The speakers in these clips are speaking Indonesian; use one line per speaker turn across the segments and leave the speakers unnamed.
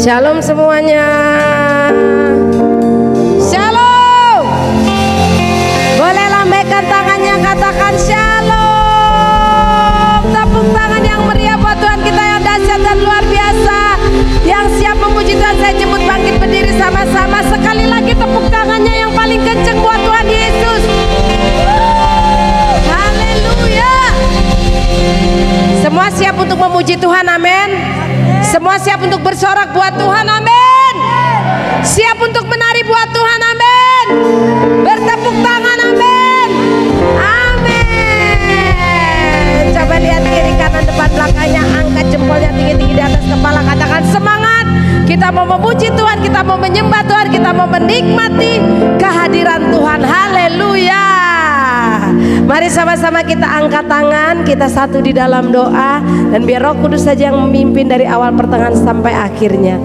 Shalom semuanya. Shalom. Boleh lambaikan tangannya, katakan shalom. Tepuk tangan yang meriah buat Tuhan kita yang dahsyat dan luar biasa, yang siap memuji Tuhan. Saya jemput bangkit berdiri sama-sama. Sekali lagi tepuk tangannya yang paling kenceng buat Tuhan Yesus. Haleluya. Semua siap untuk memuji Tuhan, amin. Semua siap untuk bersorak buat Tuhan, amin. Siap untuk menari buat Tuhan, amin. Bertepuk tangan, amin. Amin. Coba lihat kiri kanan depan belakangnya, angkat jempolnya tinggi-tinggi di atas kepala, katakan semangat. Kita mau memuji Tuhan, kita mau menyembah Tuhan, kita mau menikmati kehadiran Tuhan. Haleluya. Mari sama-sama kita angkat tangan, kita satu di dalam doa, dan biar Roh Kudus saja yang memimpin dari awal pertengahan sampai akhirnya.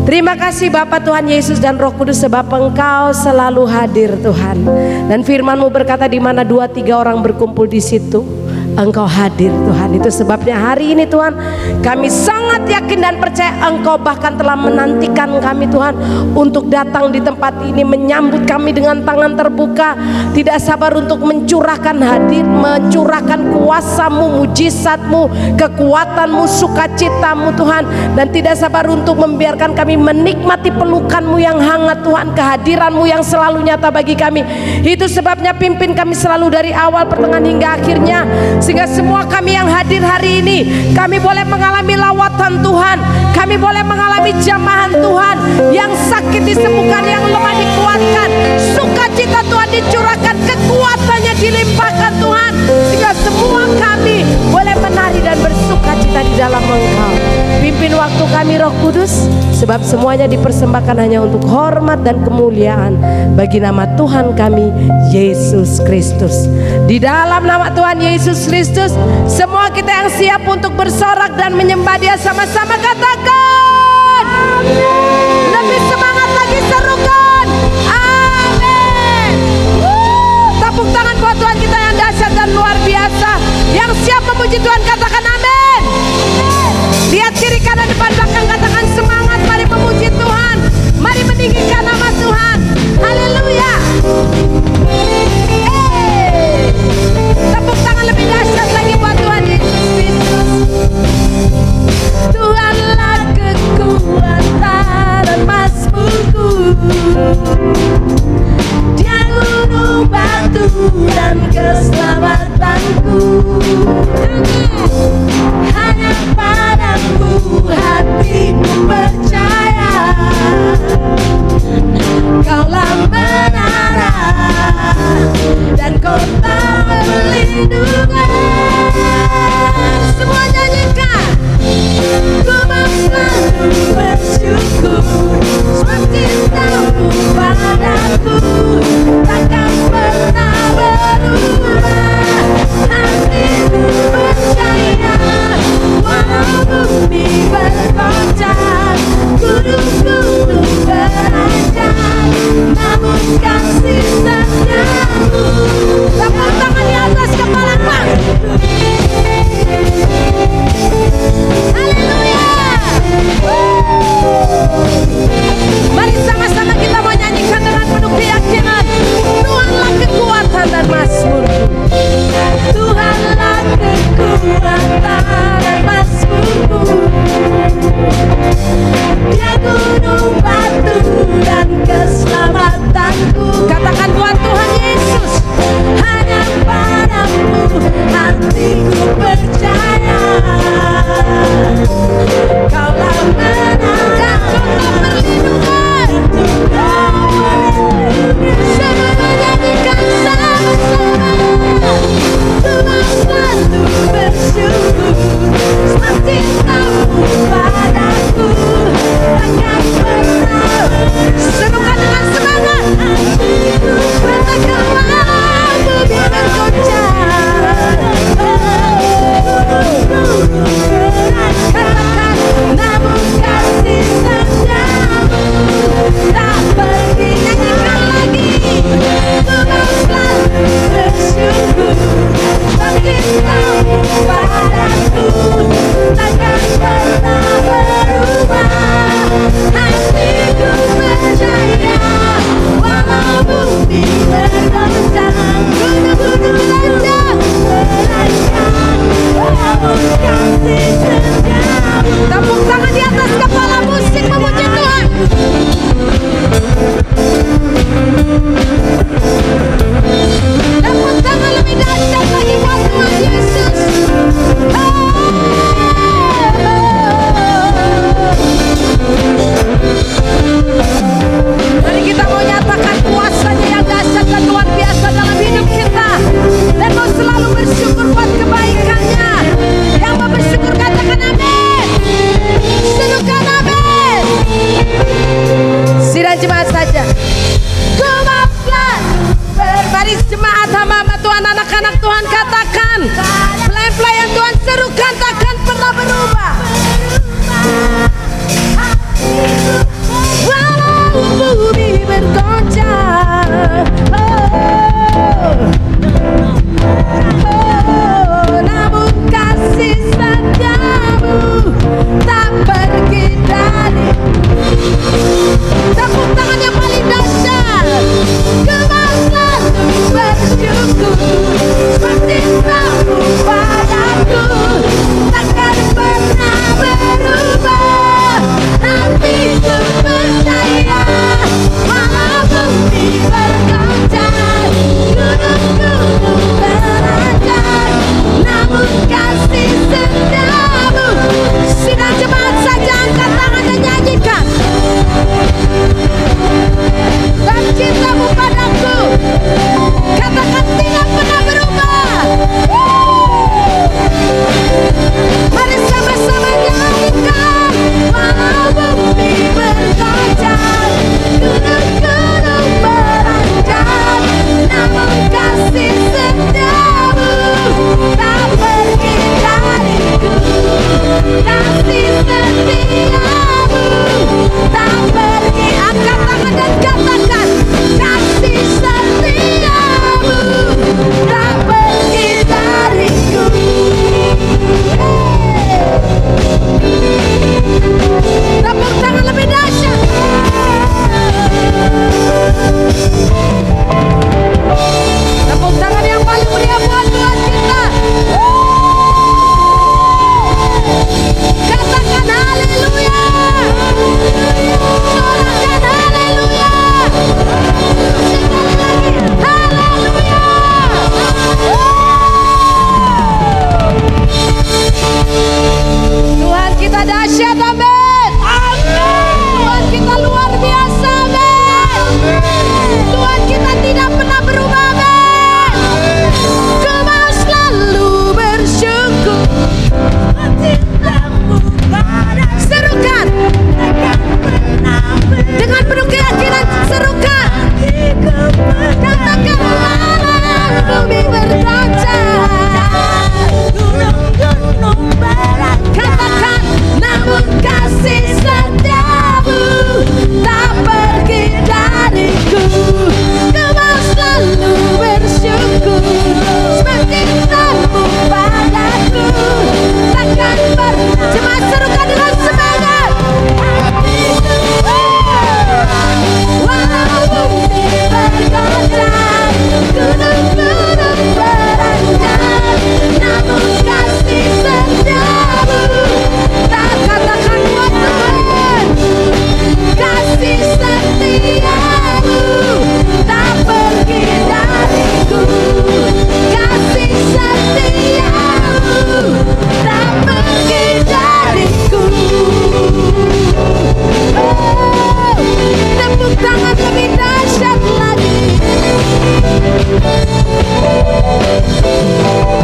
Terima kasih Bapa, Tuhan Yesus dan Roh Kudus, sebab Engkau selalu hadir Tuhan. Dan firman-Mu berkata, di mana 2-3 orang berkumpul di situ, Engkau hadir Tuhan. Itu sebabnya hari ini Tuhan, kami sangat yakin dan percaya Engkau bahkan telah menantikan kami Tuhan untuk datang di tempat ini, menyambut kami dengan tangan terbuka, tidak sabar untuk mencurahkan hadir, mencurahkan kuasa-Mu, mujizat-Mu, kekuatan-Mu, sukacita-Mu Tuhan, dan tidak sabar untuk membiarkan kami menikmati pelukan-Mu yang hangat Tuhan, kehadiran-Mu yang selalu nyata bagi kami. Itu sebabnya pimpin kami selalu dari awal pertengahan hingga akhirnya, sehingga semua kami yang hadir hari ini, kami boleh mengalami lawatan Tuhan, kami boleh mengalami jamahan Tuhan, yang sakit disembuhkan, yang lemah dikuatkan, sukacita Tuhan dicurahkan, kekuatannya dilimpahkan Tuhan, sehingga semua kami boleh menari dan bersukacita di dalam Engkau. Pimpin waktu kami Roh Kudus, sebab semuanya dipersembahkan hanya untuk hormat dan kemuliaan bagi nama Tuhan kami Yesus Kristus. Di dalam nama Tuhan Yesus Kristus, semua kita yang siap untuk bersorak dan menyembah Dia, sama-sama katakan amin. Lebih semangat lagi, serukan amin. Tepuk tangan buat Tuhan kita yang dahsyat dan luar biasa, yang siap memuji Tuhan, katakan amin. Lihat kiri kanan depan belakang, katakan semangat, mari memuji Tuhan, mari meninggikan nama Tuhan. Haleluya. Tepuk tangan lebih dahsyat lagi buat Tuhan Yesus Kristus. Tuhanlah kekuatan emasku, Dia gunung batu dan keselamatanku. Hanya padamu hatiku percaya, Kaulah menara dan kota perlindungan. Semua nyanyikan. Ku mau selalu bersyukur, sebab cinta-Mu padaku takkan pernah berubah. anak-anak Tuhan katakan, pelayan-pelayan Tuhan serukan takkan pernah berubah. Walau bumi bergoncang, namun kasih setiamu tak pergi dari. Tepuk tangan yang paling dahsyat. Kau selalu bersyukur seperti kamu padaku, takkan pernah berubah. Nanti ku percaya, walau bumi bergoncang, gunung-gunung beranjak, namun kasih setiamu. Sidang jemaat saja angkat tangan dan nyanyikan. Dan cintamu padaku, katakan tidak pernah berubah. Mari sama-sama nyanyikan. Walau bumi bergoncang, gunung-gunung beranjak, namun kasih setiamu tak pergi dariku. Kasih setiamu tak pergi. Angkat tangan dan katakan, kasih setiamu tak pergi dariku. Tepuk tangan lebih dahsyat. Tepuk tangan yang paling meriah buat Tuhan kita. Katakan haleluya. Sorakan haleluya. Sekali lagi haleluya. Tuhan kita dahsyat, amin. Tuhan kita luar biasa, amin. Tuhan kita tidak pernah berubah, amin. Ku mau selalu bersyukur. Serukan dengan penuh keyakinan, serukan. Katakan walau bumi bergoncang, katakan namun kasih setiamu tak pergi dariku. Ku mau selalu bersyukur seperti kamu padaku, takkan pernah. Jemaat serukan dengan semangat. Walau bumi bergoncang, gunung-gunung beranjak, namun kasih setiamu tak. Katakan buat Tuhan, kasih setiamu tak pergi dariku. Kasih setiamu tak pergi dariku. Oh, tepuk tangan lebih dahsyat lagi.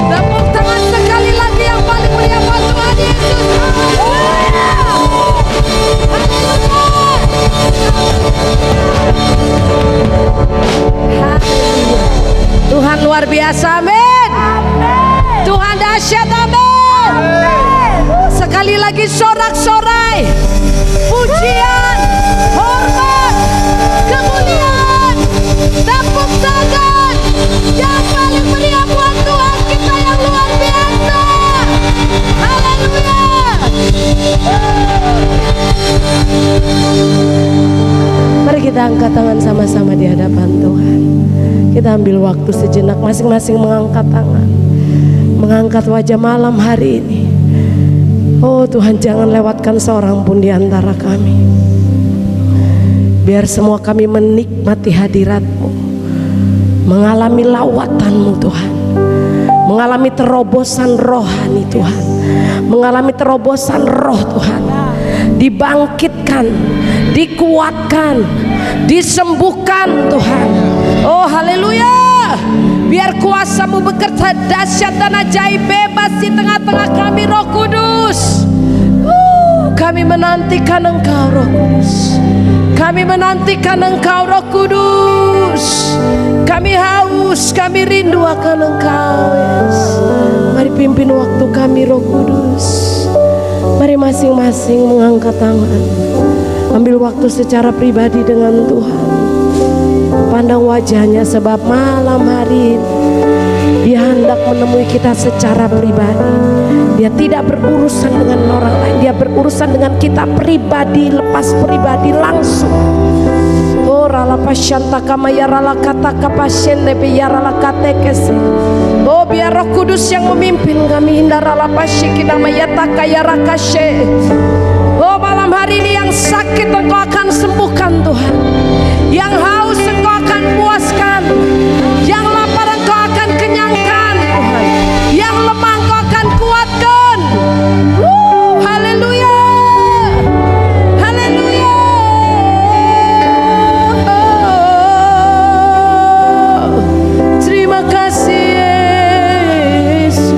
Tepuk tangan sekali lagi yang paling meriah buat Tuhan Yesus. Tuhan luar biasa, amin. Tuhan dahsyat, amin. Sekali lagi sorak-sorai, pujian, hormat, kemuliaan, tepuk tangan yang paling meriah buat Tuhan kita yang luar biasa. Haleluya. Mari kita angkat tangan sama-sama di hadapan Tuhan. Kita ambil waktu sejenak, masing-masing mengangkat tangan, mengangkat wajah malam hari ini. Oh Tuhan, jangan lewatkan seorang pun di antara kami. Biar semua kami menikmati hadirat-Mu, mengalami lawatan-Mu Tuhan, mengalami terobosan rohani Tuhan, mengalami terobosan roh Tuhan, dibangkitkan, dikuatkan, disembuhkan Tuhan. Oh haleluya. Biar kuasa-Mu bekerja dahsyat dan ajaib bebas di tengah-tengah kami, Roh Kudus. Kami menantikan Engkau, Roh Kudus. Kami menantikan Engkau, Roh Kudus. Kami haus, kami rindu akan Engkau, Yesus. Mari pimpin waktu kami, Roh Kudus. Mari masing-masing mengangkat tangan, ambil waktu secara pribadi dengan Tuhan. Pandang wajahnya, sebab malam hari ini Dia hendak menemui kita secara pribadi. Dia tidak berurusan dengan orang lain, Dia berurusan dengan kita pribadi, lepas pribadi langsung. Oh rala pasyanta kama ya rala kata kapasyen lebe ya rala kate kese. Oh biar Roh Kudus yang memimpin kami, indah rala pasyiki nama ya takaya rakashe. Oh malam hari ini yang sakit Engkau akan sembuhkan Tuhan, yang haus Engkau akan puaskan, yang lapar Engkau akan kenyangkan Tuhan, yang lemah Engkau akan kuatkan. Haleluya, haleluya. Terima kasih Yesus.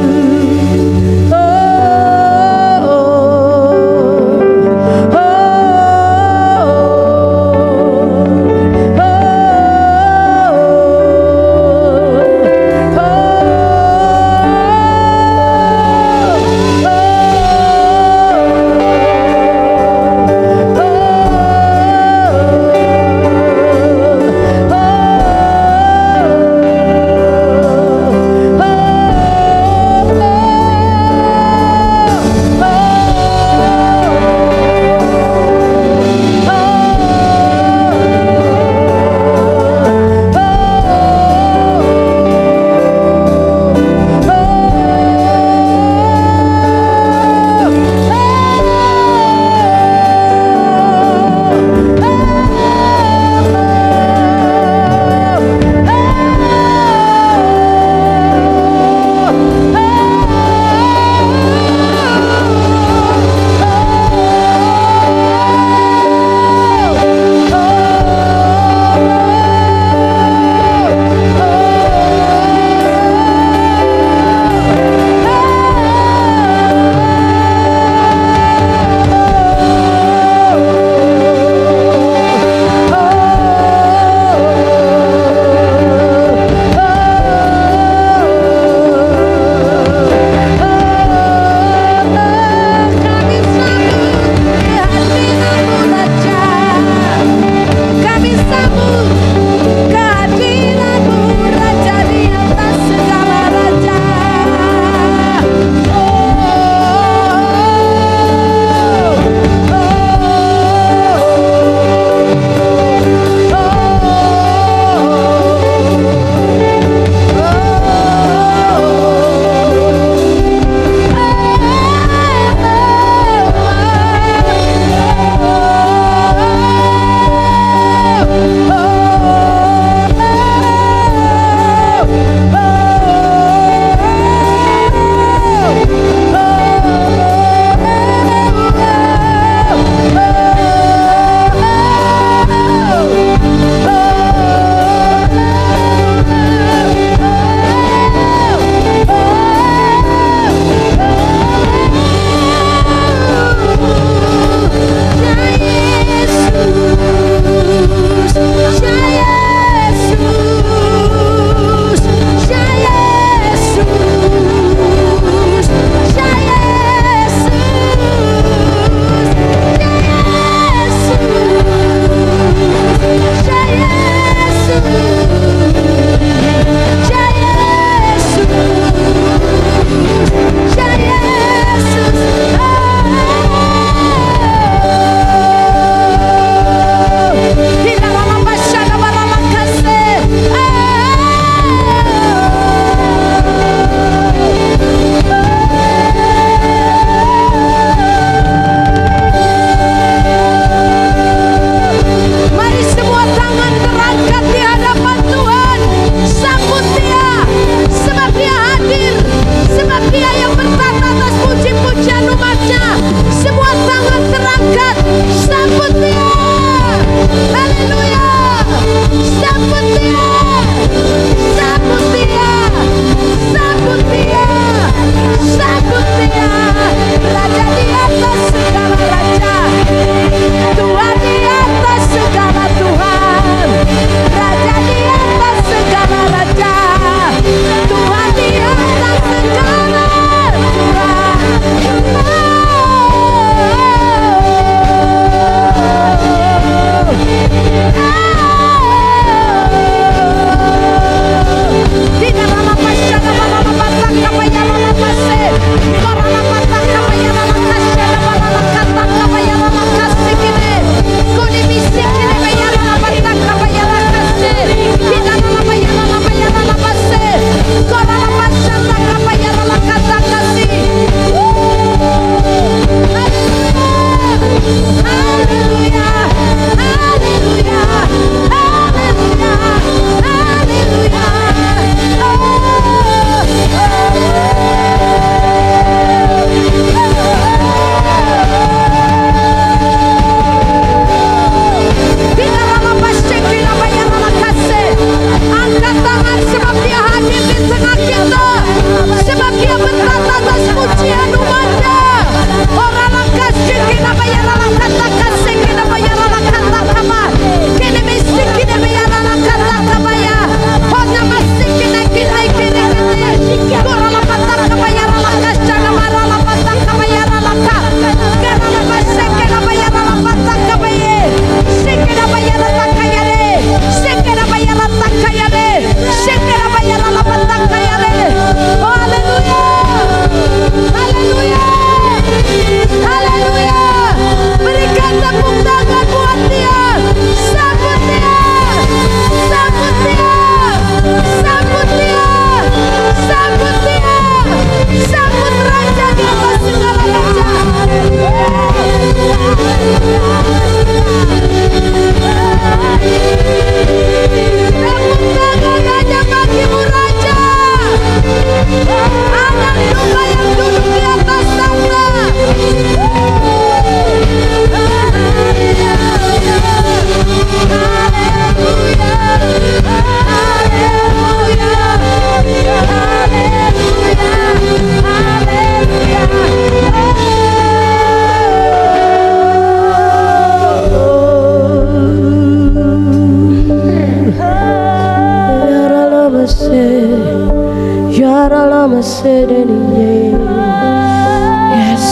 Yes,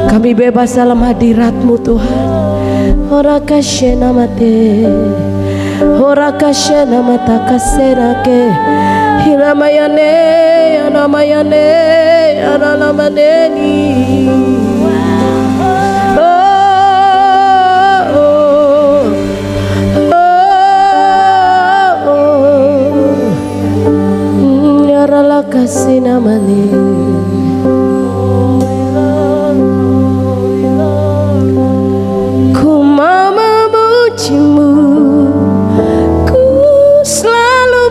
kami bebas dalam hadirat-Mu Tuhan. Ora kashena mate, ora kashena mata kaserake, hinamayane, anamayane, analamaneni. Kasih namanya ku mau memuji-Mu, ku selalu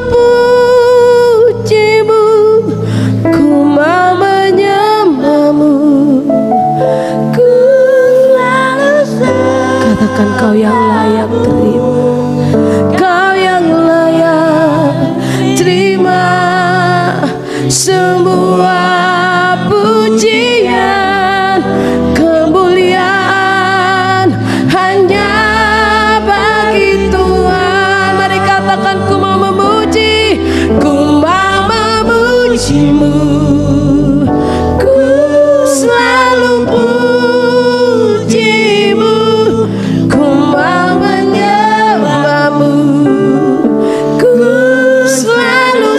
puji-Mu, ku mau menyembah-Mu, ku selalu katakan Kau yang layak terima, Kau yang layak terima semua pujian, kemuliaan hanya bagi Tuhan. Mari katakan ku mau memuji, ku mau memuji-Mu, ku selalu puji-Mu, ku mau menyembah-Mu, ku selalu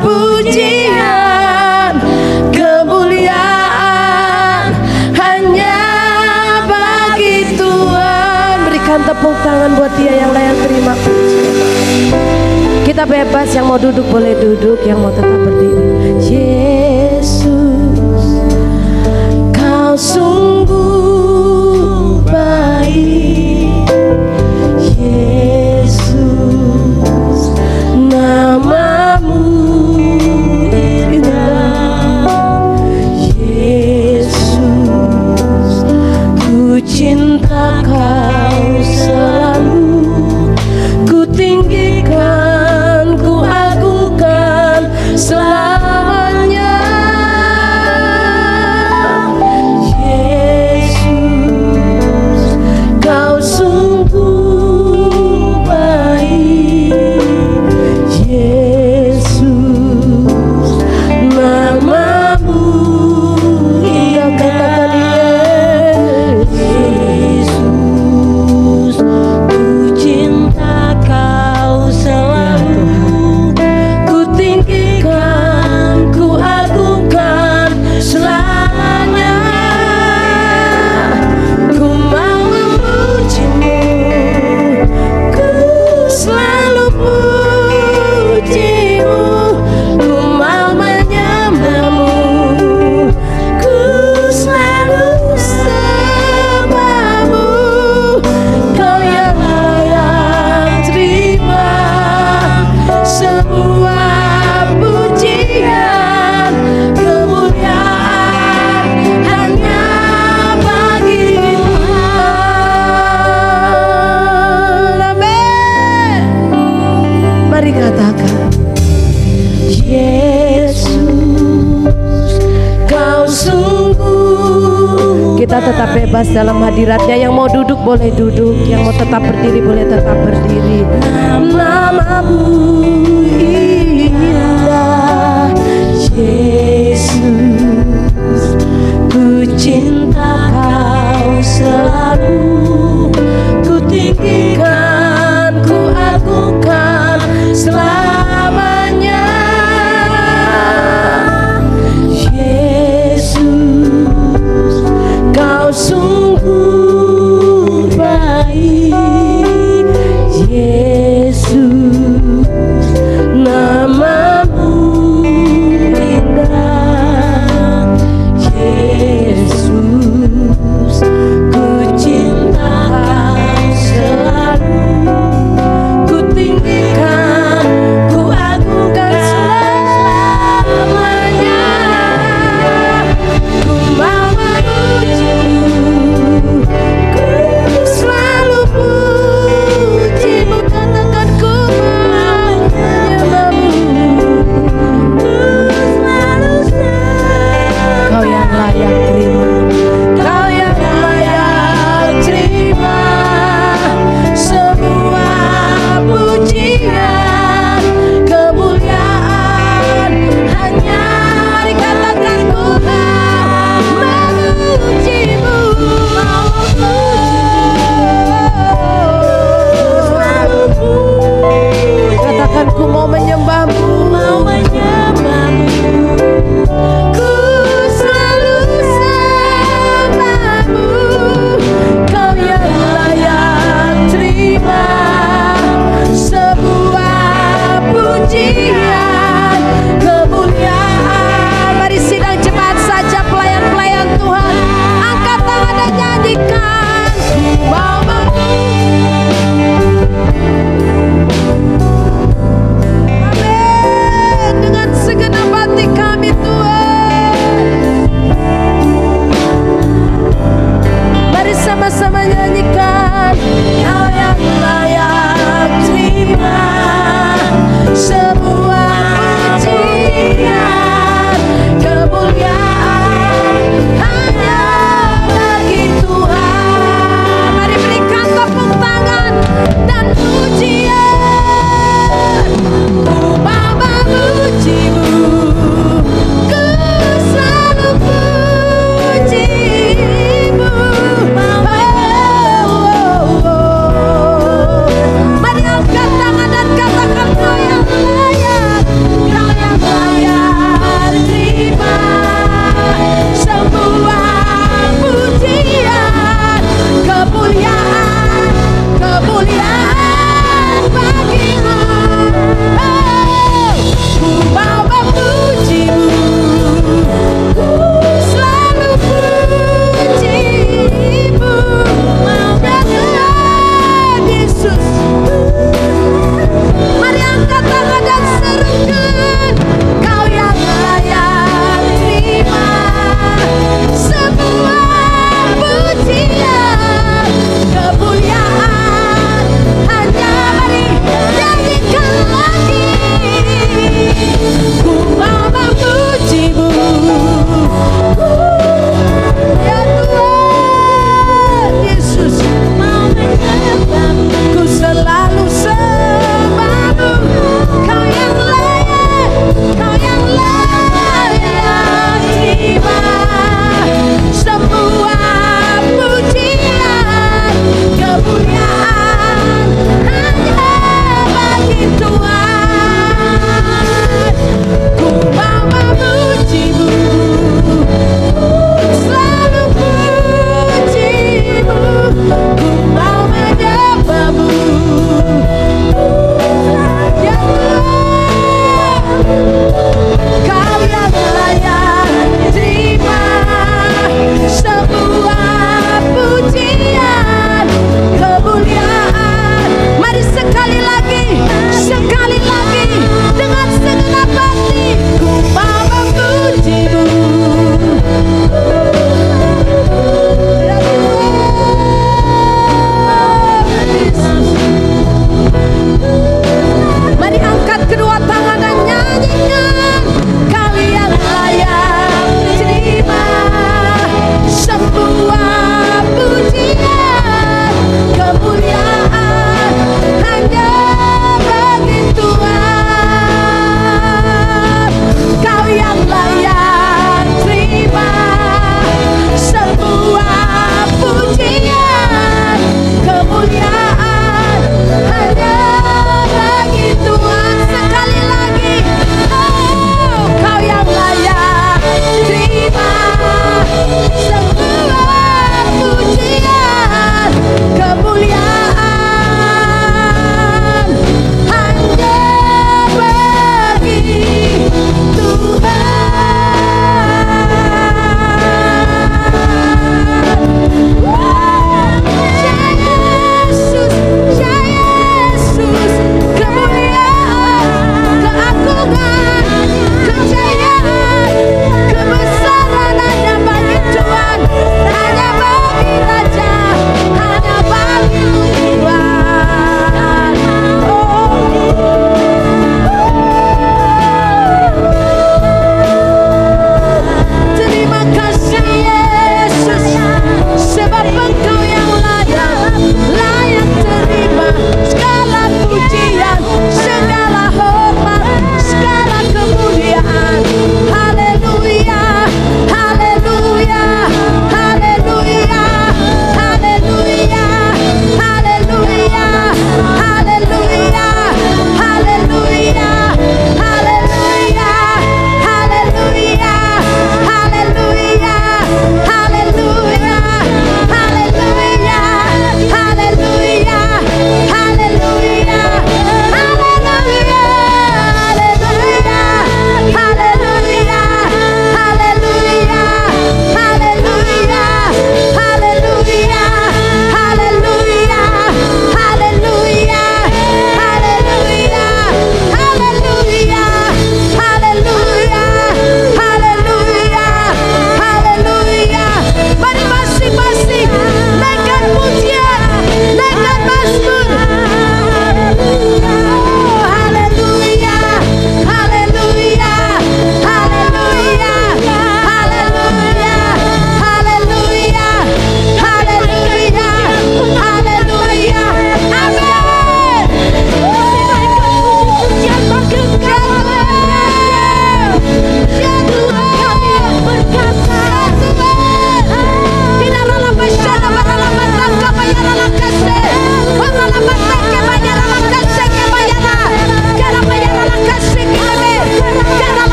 pujian, kemuliaan hanya bagi Tuhan. Berikan tepuk tangan buat Dia yang layak terima pujian. Kita bebas, yang mau duduk boleh duduk, yang mau tetap berdiri. Yesus, Kau sungguh baik. Yesus, nama-Mu cinta Kau selalu, ku tinggikan, ku agungkan selamanya. Yesus, Kau sungguh baik. Yesus, nama-Mu indah, katakan tetap bebas dalam hadirat-Nya. Yang mau duduk boleh duduk, yang mau tetap berdiri boleh tetap berdiri. Nama-Mu indah, Yesus, ku cinta Kau selalu, ku tinggikan, ku agungkan selamanya. Kau sungguh baik. Yesus, nama-Mu indah. Yesus, ku cinta Kau selalu,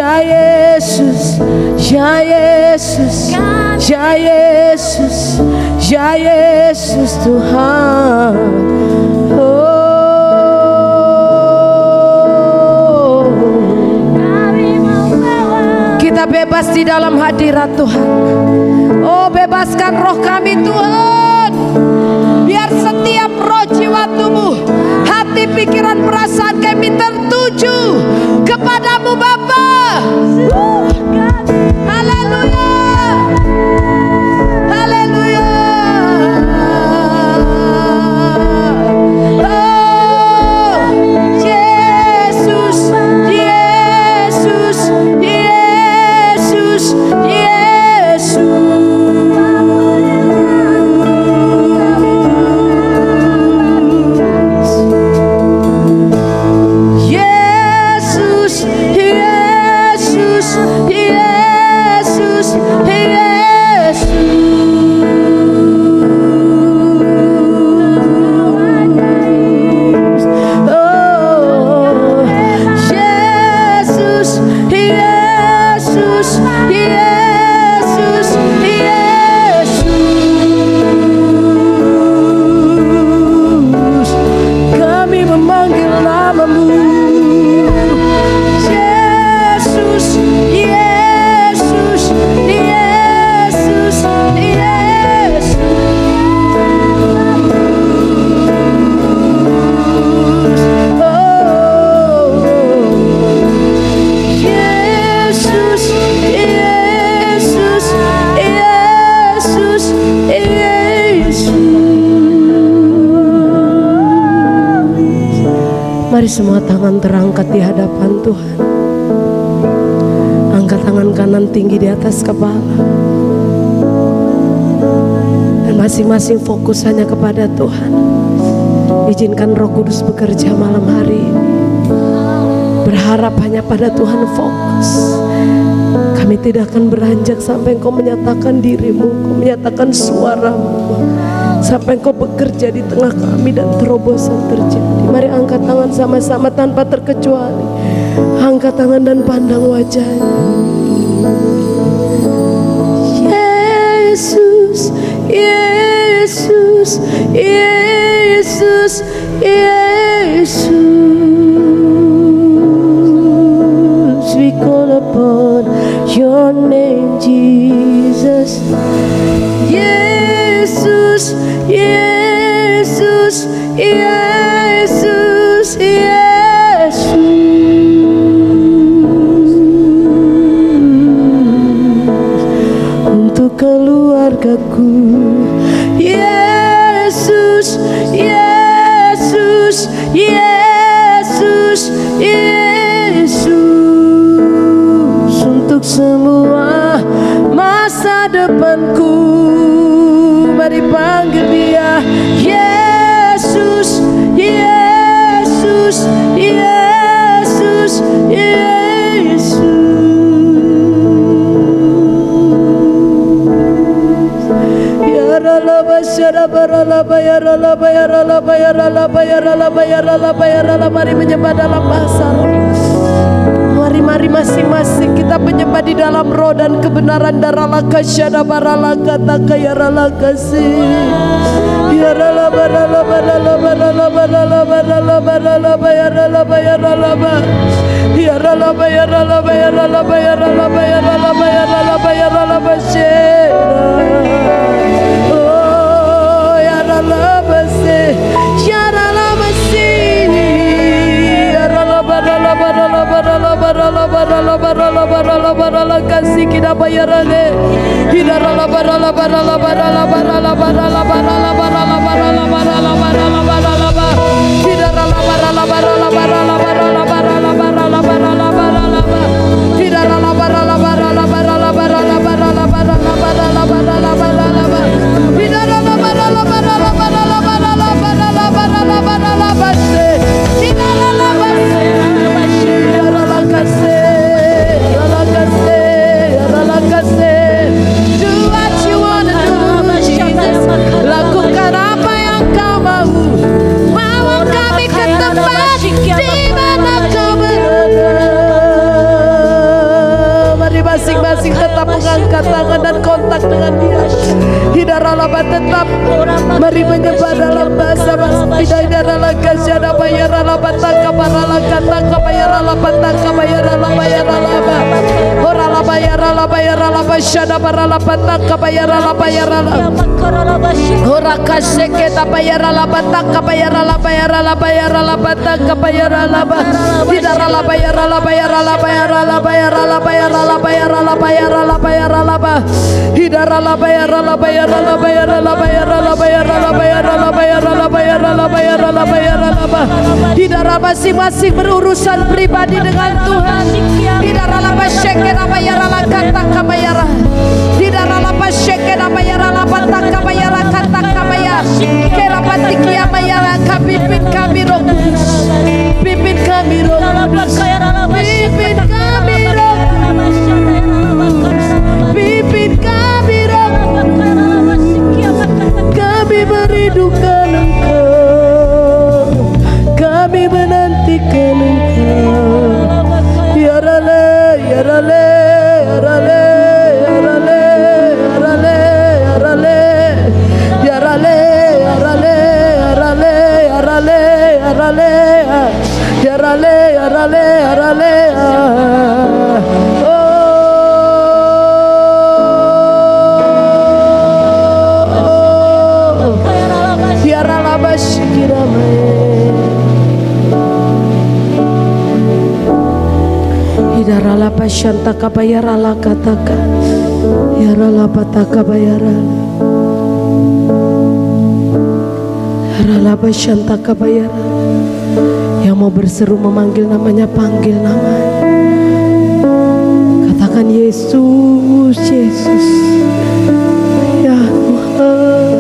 Ya Yesus, Ya Yesus, Ya Yesus, Ya Yesus Tuhan. Kita bebas di dalam hadirat Tuhan. Oh, bebaskan roh kami Tuhan. Biar setiap roh, jiwa, tubuh, hati, pikiran, perasaan kami tertuju kepadamu Bapa. Haleluya. Haleluya. Oh, Yesus, Yesus, Yesus, Yesus. Mari semua tangan terangkat di hadapan Tuhan. Angkat tangan kanan tinggi di atas kepala. Dan masing-masing fokus hanya kepada Tuhan. Izinkan Roh Kudus bekerja malam hari ini. Berharap hanya pada Tuhan fokus. Kami tidak akan beranjak sampai Engkau menyatakan dirimu, Engkau menyatakan suaramu, sampai Engkau bekerja di tengah kami dan terobosan terjadi. Mari angkat tangan sama-sama tanpa terkecuali. Angkat tangan dan pandang wajahnya. Yesus, Yesus, Yesus, Yesus. We call upon your name, Jesus. Yesus, Yesus, Yesus, Yesus. Untuk keluargaku, Yesus, Yesus, Yesus, Yesus. Untuk semua masa depanku, mari panggil Dia. Yesus, Yesus, Yesus, Yesus. Ya Ralaba, Syaraba, Ralaba, ya Ralaba, ya Ralaba, ya Ralaba, ya Ralaba, ya Ralaba, ya Ralaba. Mari menyembah dalam bahasa roh. Mari masing-masing kita menyembah di dalam roh dan kebenaran. Daralaka syadaba ralaka taka ya ralaka si ya ralaba ralaba ralaba ralaba ralaba ralaba ralaba ya ralaba ya ralaba ya ralaba ya ralaba ya ralaba ya ralaba ya ralaba ya ralaba ya ralaba oh ya ralaba si ya ralaba si ya ralaba ralaba ralaba ralaba ralaba ralaba ralaba ralaba ralaba kasih kita bayarane kita ralaba ralaba ralaba ralaba ralaba ralaba ralaba ralaba ralaba ralaba ralaba ralaba kita ralaba ralaba ralaba ralaba ralaba ralaba ralaba ralaba ralaba kita ralaba ralaba ralaba ralaba ralaba ralaba ralaba ralaba ralaba ralaba kita ralaba ralaba ralaba ralaba ralaba ralaba ralaba ralaba kita ralaba do what you wanna do, Jesus. Lakukan apa yang kau mau. Bawa kami ke tempat kontak dengan dia. Hidaralaba tetap mari menyembah dalam bahasa Hidaralaka syada bayaralaba takabaralaka takabayaralaba takabayaralaba yaralaba oralaba yaralaba yaralaba syada baralaba takabayaralaba yaralaba oraka seketa bayaralaba takabayaralaba yaralaba yaralaba takabayaralaba hidaralaba yaralaba yaralaba yaralaba yaralaba yaralaba yaralaba yaralaba yaralaba hidaralaba yaralaba yaralaba yaralaba yaralaba yaralaba yaralaba yaralaba yaralaba yaralaba yaralaba hidaralaba masing-masing berurusan pribadi dengan Tuhan. Hidaralaba syekera yarala kata kabayara hidaralaba syekera yarala bata kabayara kata kabayara kerapati kiamayara kapimpin kami Roh Kudus pimpin kami Roh Kudus pimpin kami Roh Kudus pimpin kami Roh Kudus kami merindukan Engkau kami menantikan Engkau yarale yarale yarale yarale yarale yarale yarale yarale yarale yarale yarale yarale yarale yarale yaralaba shikirame hidarala pasyanta kabayarala kataka yarala pataka bayara yarala pasyanta kabayara yang mau berseru memanggil namanya panggil namanya katakan Yesus Yesus ya Tuhan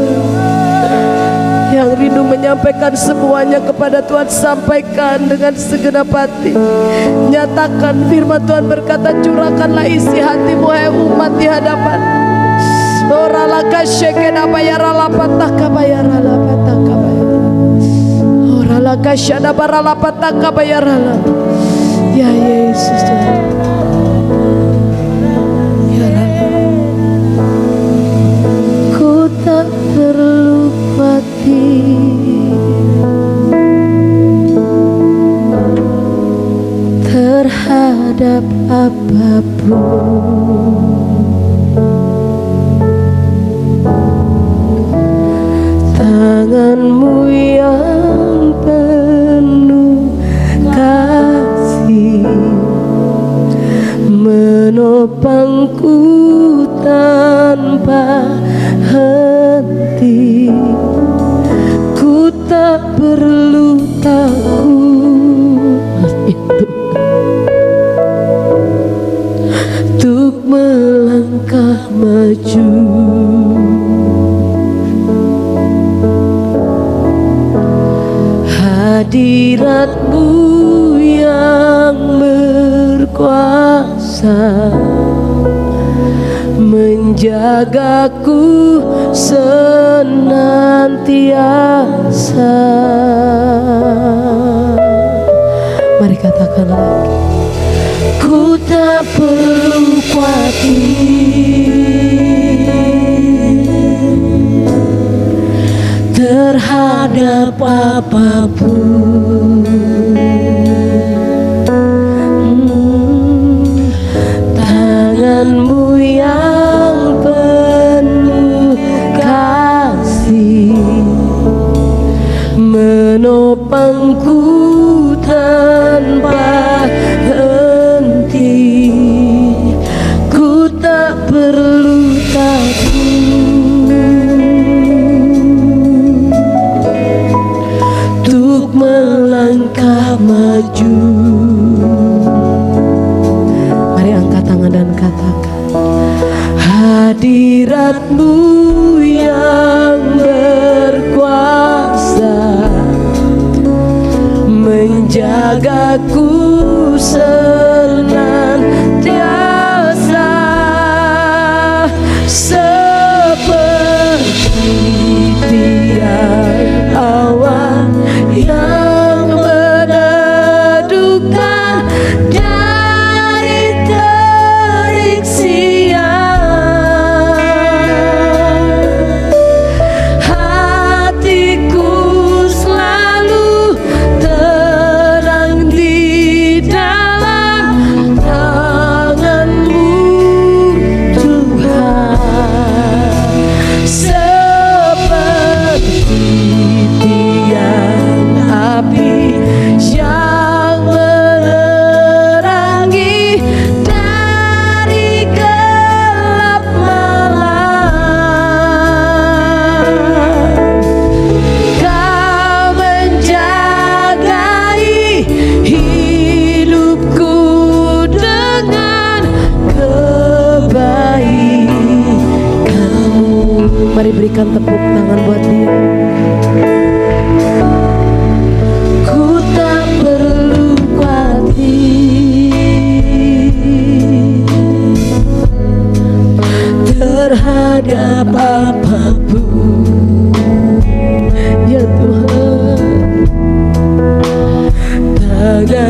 yang rindu menyampaikan semuanya kepada Tuhan sampaikan dengan segenap hati. Nyatakan firman Tuhan berkata curahkanlah isi hatimu hai umat di hadapan. Oralaka syekena bayarala pataka bayarala pataka bayarala. Oralaka syada barala pataka bayarala. Ya Yesus Tuhan. Ya Rabbi. Ku tak perlu terhadap apapun tanganmu yang penuh kasih menopangku tanpa henti. Ku tak perlu takut untuk melangkah maju. Hadirat-Mu yang berkuasa menjagaku senantiasa. Mari katakan lagi. Ku tak perlu khawatir terhadap apapun. Tangan-Mu yang penuh kasih menopangku tanpa henti. Ku tak perlu takut untuk melangkah maju. Mari angkat tangan dan katakan, hadirat-Mu yang berkuasa menjagaku senantiasa, seperti tiang awan yang meneduhkan dari terik siang.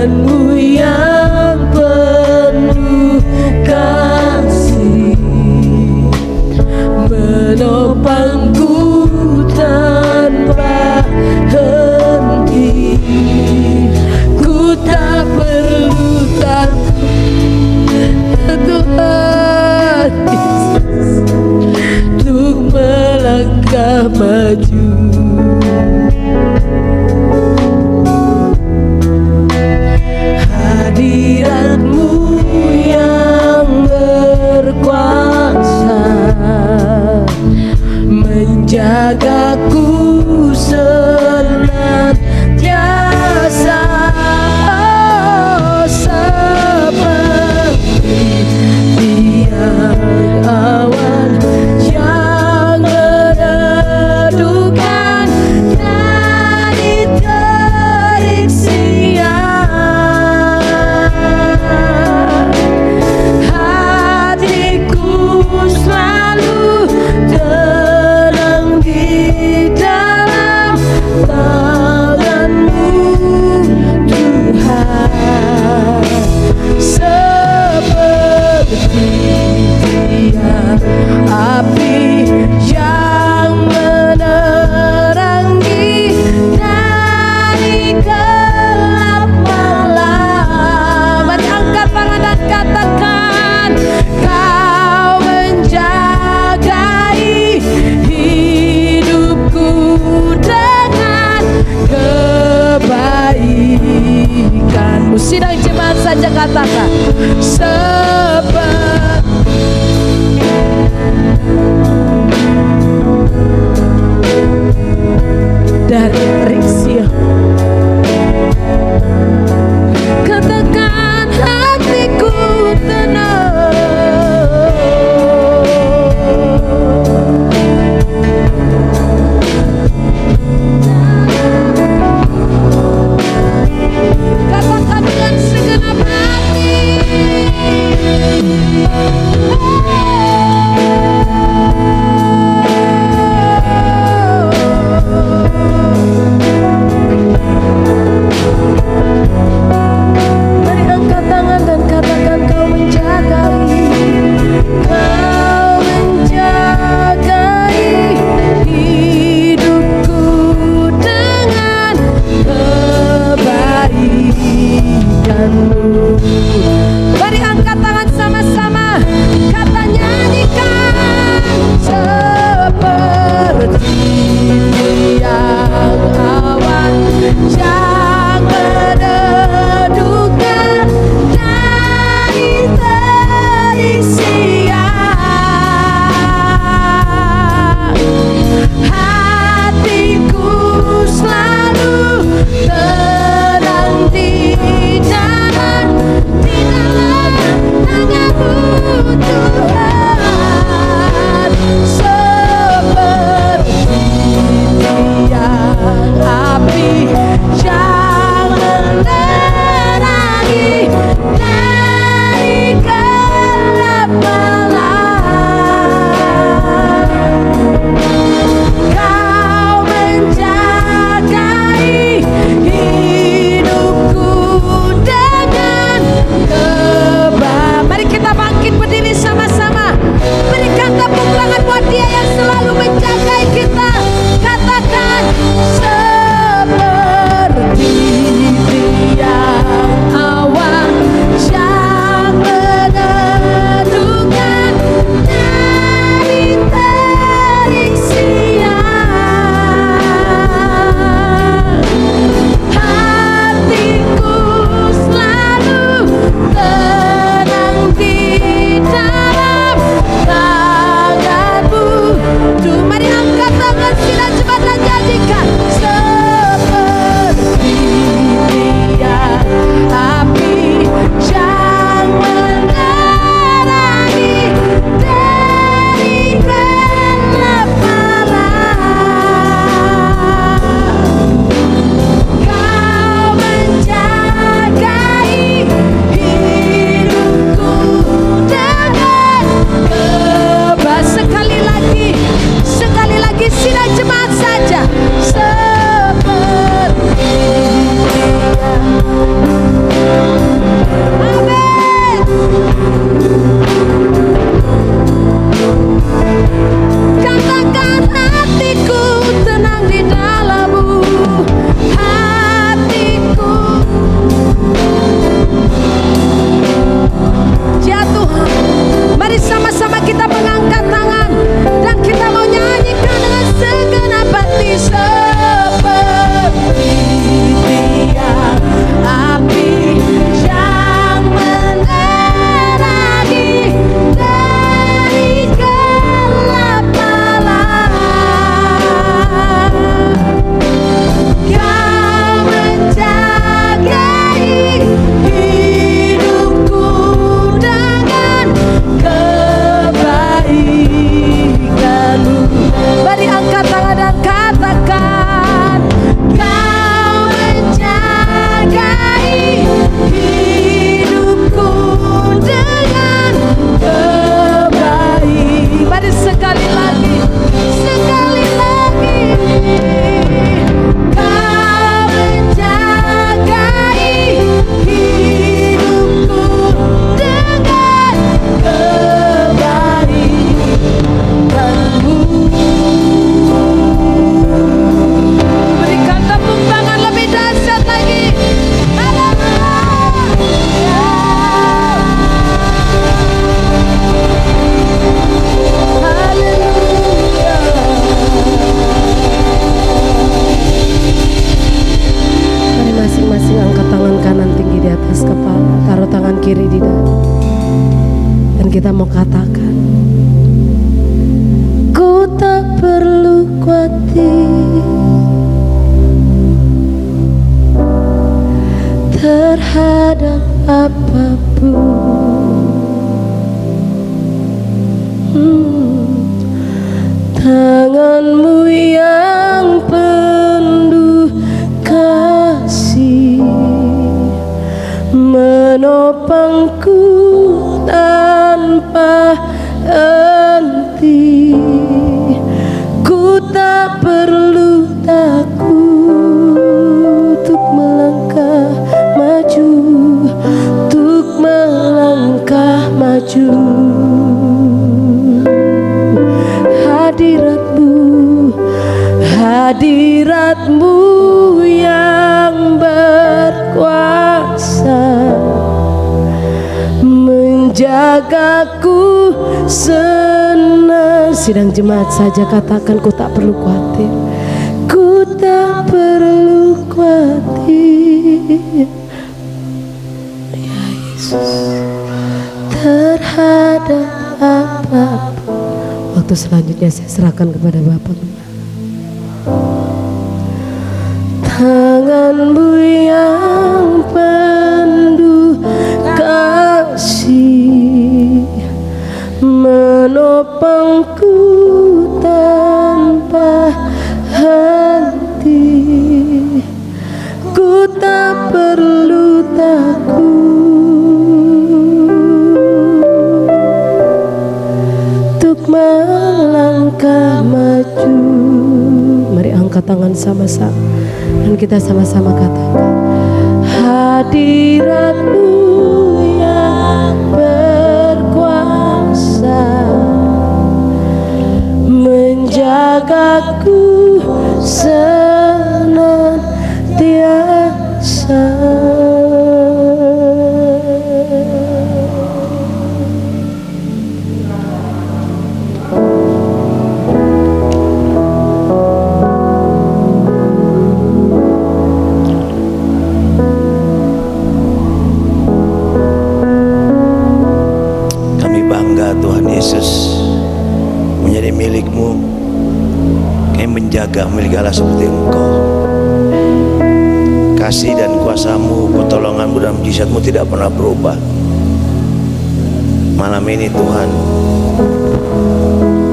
hadiratmu yang penuh kasih menopangku tanpa henti. Ku tak perlu takut Tuhan Yesus untuk melangkah maju. Hadiratmu yang berkuasa menjagaku senantiasa, oh, seperti tiang awan yang meredukan dari terik siang. Hatiku selalu tenang di dalam tangan-Mu Tuhan, seperti tiang api yang menerangi dari gelap malam. Mari angkat tangan dan katakan, Kau menjagai hidupku dengan kebaikan-Mu. Sidang jemaat saja katakan, dari terik siang. Katakan hatiku tenang. Katakan dengan segenap hati. Dan kita mau katakan, ku tak perlu khawatir terhadap apapun. Tanganmu yang penuh kasih menopangku tanpa henti. Ku tak perlu takut untuk melangkah maju, untuk melangkah maju. Hadiratmu yang berkuasa menjagaku senang. Sidang jemaat saja katakan, ku tak perlu khawatir, ku tak perlu khawatir ya Yesus terhadap apapun. Waktu selanjutnya saya serahkan kepada Bapak. Tanganmu yang penuh kasih menopangku tanpa henti. Ku tak perlu takut untuk melangkah maju. Mari angkat tangan sama-sama dan kita sama-sama katakan, hadiratmu yang berkuasa menjagaku senantiasa.
Tuhan Yesus menjadi milik-Mu. Kami menjaga milik Allah seperti Engkau. Kasih dan kuasa-Mu, pertolongan-Mu dan mujizat-Mu tidak pernah berubah. Malam ini Tuhan,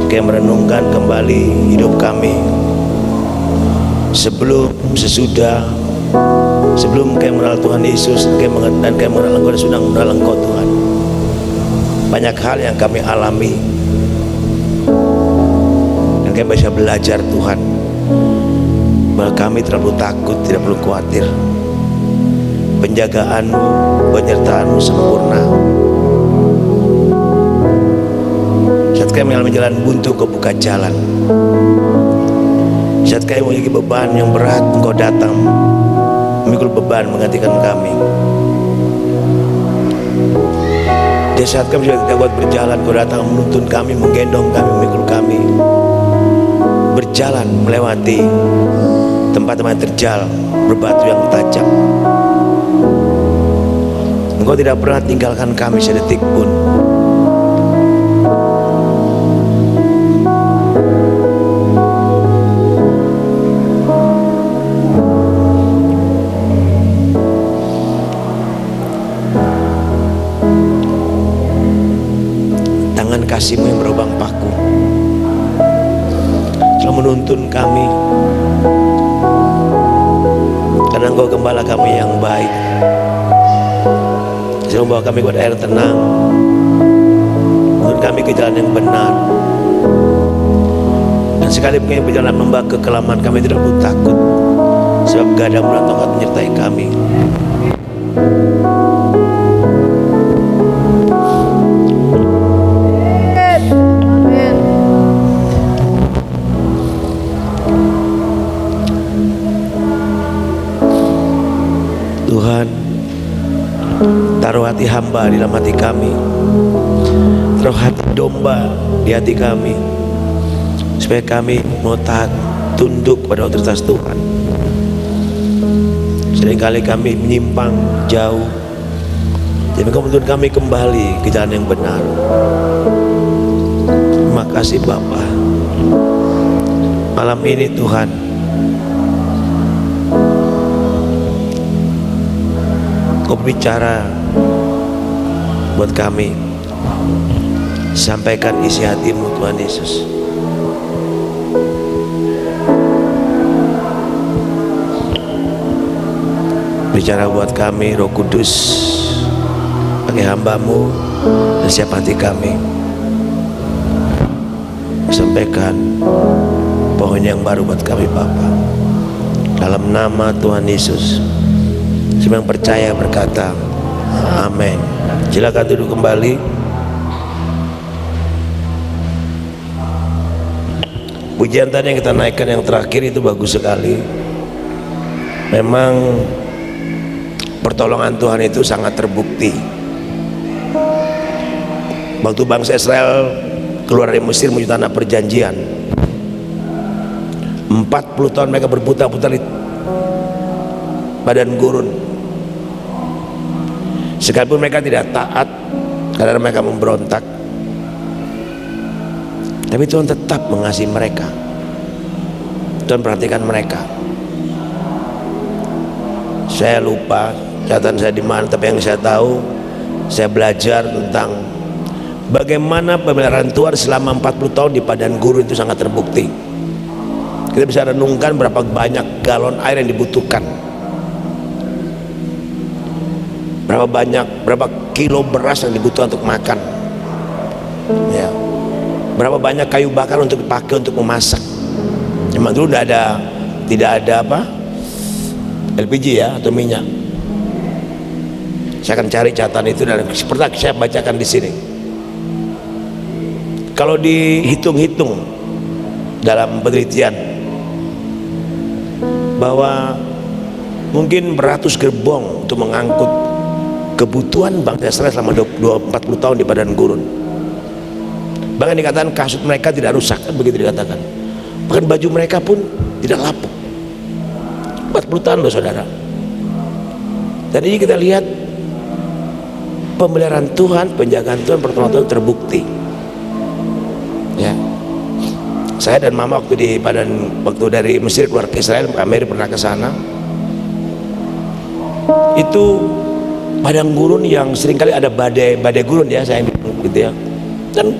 kami merenungkan kembali hidup kami sebelum, sesudah, sebelum kami mengenal Tuhan Yesus dan kami mengenal Engkau dan sudah mengenal Engkau Tuhan. Banyak hal yang kami alami dan kami bisa belajar Tuhan bahwa kami terlalu takut, tidak perlu khawatir. Penjagaan-Mu, penyertaan-Mu sempurna. Saat kami mengalami jalan buntu, Kau buka jalan. Saat kami memiliki beban yang berat, Engkau datang memikul beban menggantikan kami. Di saat kami sudah tidak kuat berjalan, Kau datang menuntun kami, menggendong kami, memikul kami, berjalan melewati tempat-tempat terjal, berbatu yang tajam. Engkau tidak pernah tinggalkan kami sedetik pun. Kasih-Mu yang berobang paku telah menuntun kami, karena Engkau gembala kami yang baik, selalu membawa kami kepada air tenang, menuntun kami ke jalan yang benar. Dan sekalipun kami berjalan lembah kekelaman, kami tidak perlu takut, sebab gadamu dan tongkat menyertai kami. Tuhan, taruh hati hamba di dalam hati kami, taruh hati domba di hati kami, supaya kami mau taat tunduk pada otoritas Tuhan. Seringkali kami menyimpang jauh, Jadi Engkau menuntun kami kembali ke jalan yang benar. Terima kasih Bapa. Malam ini Tuhan, Kau bicara buat kami. Sampaikan isi hatimu Tuhan Yesus. Bicara buat kami Roh Kudus, pakai hamba-Mu dan siap hati kami. Sampaikan pohon yang baru buat kami Bapa. Dalam nama Tuhan Yesus. Siapa yang percaya berkata amin. Silakan duduk kembali. Pujian tadi yang kita naikkan yang terakhir itu bagus sekali. Memang pertolongan Tuhan itu sangat terbukti. Waktu bangsa Israel keluar dari Mesir menuju tanah perjanjian, 40 tahun mereka berputar-putar di padang gurun. Sekalipun mereka tidak taat karena mereka memberontak, tapi Tuhan tetap mengasihi mereka. Tuhan perhatikan mereka. Saya lupa catatan saya di mana, tapi yang saya tahu, saya belajar tentang bagaimana pemeliharaan Tuhan selama 40 tahun di padang gurun itu sangat terbukti. Kita bisa renungkan berapa banyak galon air yang dibutuhkan, berapa kilo beras yang dibutuhkan untuk makan, ya, berapa banyak kayu bakar untuk dipakai untuk memasak. Memang dulu tidak ada LPG ya, atau minyak. Saya akan cari catatan itu dan seperti saya bacakan di sini. Kalau dihitung-hitung dalam penelitian bahwa mungkin beratus gerbong untuk mengangkut kebutuhan bangsa Israel selama 40 tahun di padang gurun. Bahkan dikatakan kasut mereka tidak rusak, kan begitu dikatakan. Bahkan baju mereka pun tidak lapuk. 40 tahun loh saudara. Dan ini kita lihat pemeliharaan Tuhan, penjagaan Tuhan, pertolongan Tuhan terbukti. Ya, saya dan Mama waktu dari Mesir keluar ke Israel, Mary pernah ke sana. Itu padang gurun yang seringkali ada badai gurun ya, saya gitu ya. Dan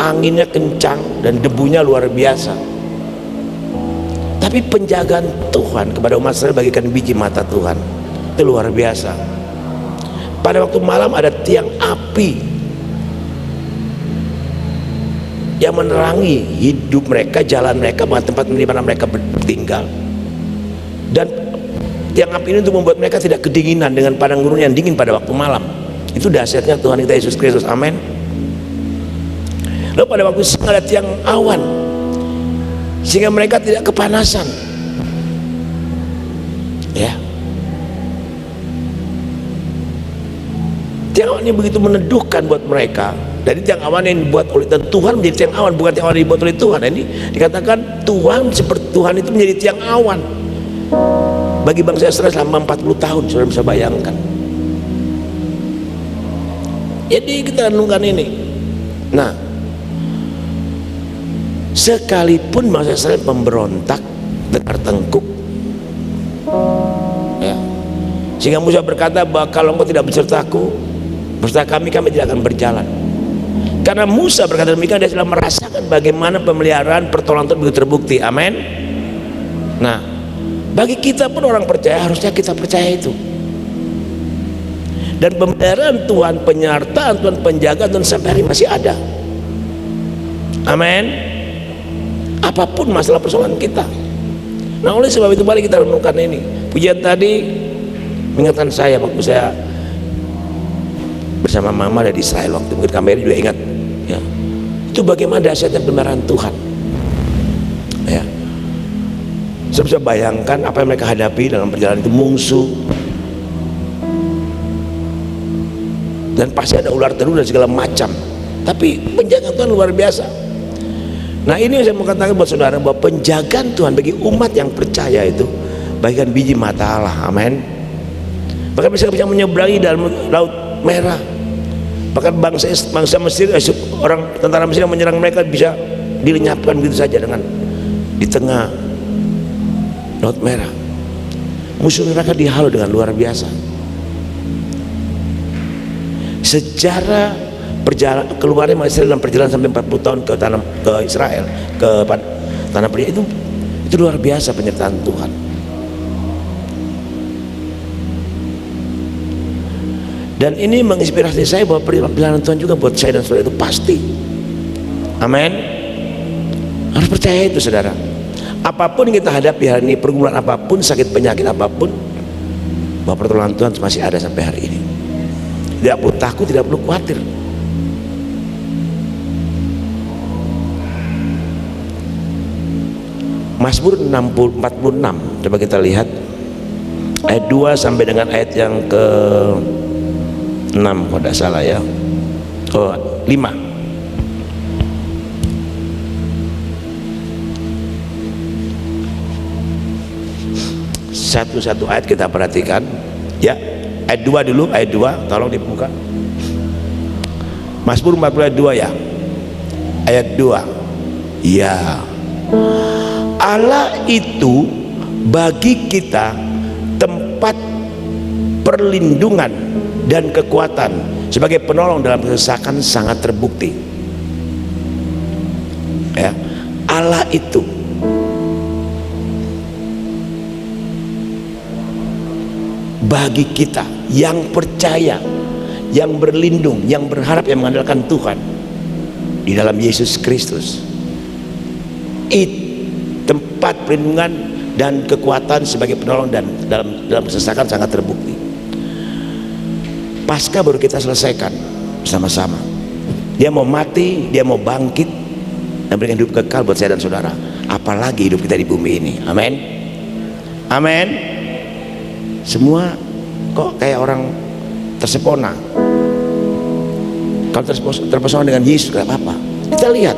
anginnya kencang dan debunya luar biasa. Tapi penjagaan Tuhan kepada umat Israel bagikan biji mata Tuhan itu luar biasa. Pada waktu malam ada tiang api yang menerangi hidup mereka, jalan mereka, tempat di mana mereka tinggal. Dan tiang api ini untuk membuat mereka tidak kedinginan dengan padang gurun yang dingin pada waktu malam. Itu dahsyatnya Tuhan kita Yesus Kristus, amin. Lalu pada waktu siang ada tiang awan sehingga mereka tidak kepanasan. Ya, tiang awan ini begitu meneduhkan buat mereka. Dari tiang awan yang dibuat oleh Tuhan menjadi tiang awan, bukan tiang awan yang dibuat oleh Tuhan. Ini dikatakan Tuhan itu menjadi tiang awan bagi bangsa Israel selama 40 tahun. Saudara bisa bayangkan. Jadi kita renungkan ini. Nah, sekalipun bangsa Israel memberontak, tegar tengkuk, ya, sehingga Musa berkata bahwa kalau engkau tidak besertaku, beserta kami tidak akan berjalan. Karena Musa berkata demikian, dia sudah merasakan bagaimana pemeliharaan pertolongan Tuhan begitu terbukti, amin. Nah, bagi kita pun orang percaya harusnya kita percaya itu. Dan pemeliharaan Tuhan, penyertaan Tuhan, penjagaan Tuhan sampai hari masih ada, amin. Apapun masalah persoalan kita. Nah, oleh sebab itu mari kita renungkan ini. Pujian tadi mengingatkan saya waktu saya bersama Mama dari Israel, waktu mungkin Kameri juga ingat ya, itu bagaimana dahsyatnya pemeliharaan Tuhan ya. Saya bisa bayangkan apa yang mereka hadapi dalam perjalanan itu, musuh, dan pasti ada ular terus dan segala macam, tapi penjagaan Tuhan luar biasa. Nah, ini yang saya mau katakan buat saudara, bahwa penjagaan Tuhan bagi umat yang percaya itu bagikan biji mata Allah, amin. bahkan bisa menyeberangi dalam Laut Merah. Bahkan bangsa Mesir, orang tentara Mesir yang menyerang mereka bisa dilenyapkan begitu saja dengan di tengah Laut Merah. Musuh mereka dihalau dengan luar biasa. Sejarah keluarnya Mesir dalam perjalanan sampai 40 tahun ke Israel, ke tanah perjanjian, itu luar biasa penyertaan Tuhan. Dan ini menginspirasi saya bahwa perjalanan Tuhan juga buat saya dan saudara itu pasti. Amin. Harus percaya itu, saudara. Apapun yang kita hadapi hari ini, pergumulan apapun, sakit penyakit apapun, bahwa pertolongan Tuhan masih ada sampai hari ini. Tidak perlu takut, tidak perlu khawatir. Mazmur 46, coba kita lihat ayat 2 sampai dengan ayat yang ke 6 kalau tidak salah ya, 5. Satu-satu ayat kita perhatikan ya. Ayat 2 dulu, ayat 2 tolong dibuka. Mazmur 40 ayat 2 ya. Ayat 2. Ya, Allah itu bagi kita tempat perlindungan dan kekuatan, sebagai penolong dalam kesesakan sangat terbukti. Ya, Allah itu bagi kita yang percaya, yang berlindung, yang berharap, yang mengandalkan Tuhan di dalam Yesus Kristus, tempat perlindungan dan kekuatan sebagai penolong dan dalam kesesakan sangat terbukti. Pasca baru kita selesaikan bersama-sama. Dia mau mati, dia mau bangkit dan berikan hidup kekal buat saya dan saudara. Apalagi hidup kita di bumi ini. Amin. Amin. Semua kok kayak orang tersepona. Kalau terpesona dengan Yesus gak apa-apa. Kita lihat,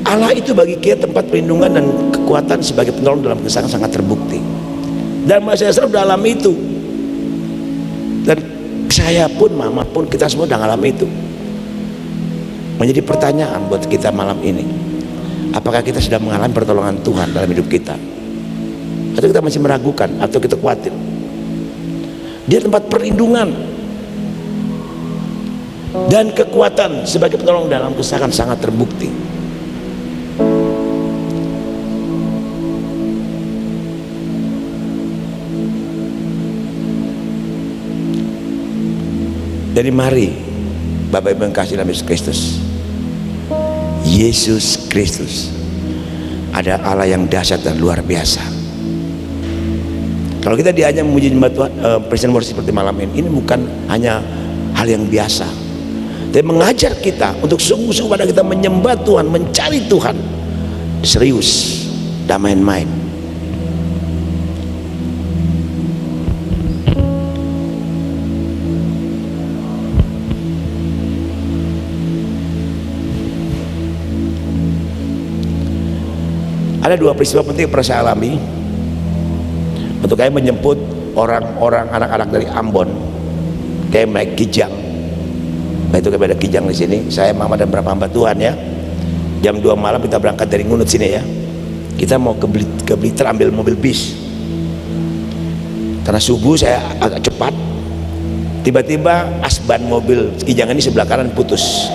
Allah itu bagi kita tempat perlindungan dan kekuatan sebagai penolong dalam kesesakan sangat terbukti. Dan saya selalu dalam itu. Dan saya pun, mama pun, kita semua sudah mengalami itu. Menjadi pertanyaan buat kita malam ini, apakah kita sudah mengalami pertolongan Tuhan dalam hidup kita, atau kita masih meragukan, atau kita khawatir? Dia tempat perlindungan dan kekuatan sebagai penolong dalam kesesakan sangat terbukti. Jadi mari Bapak Ibu yang kasih dalam Yesus Kristus, Yesus Kristus ada Allah yang dahsyat dan luar biasa. Kalau kita diajak memuji nyembah Tuhan, presiden worship seperti malam ini bukan hanya hal yang biasa, tapi mengajar kita untuk sungguh-sungguh pada kita menyembah Tuhan, mencari Tuhan serius, tidak main-main. Ada dua peristiwa penting yang pernah saya alami untuk kayak menjemput orang-orang, anak-anak dari Ambon, kayak naik Kijang. Nah itu kayak ada Kijang di sini. Saya, mama dan beberapa hamba Tuhan ya. Jam 2 malam kita berangkat dari Ngunut sini ya. Kita mau ke Blitar ambil mobil bis. Karena subuh saya agak cepat. Tiba-tiba asban mobil Kijang ini sebelah kanan putus.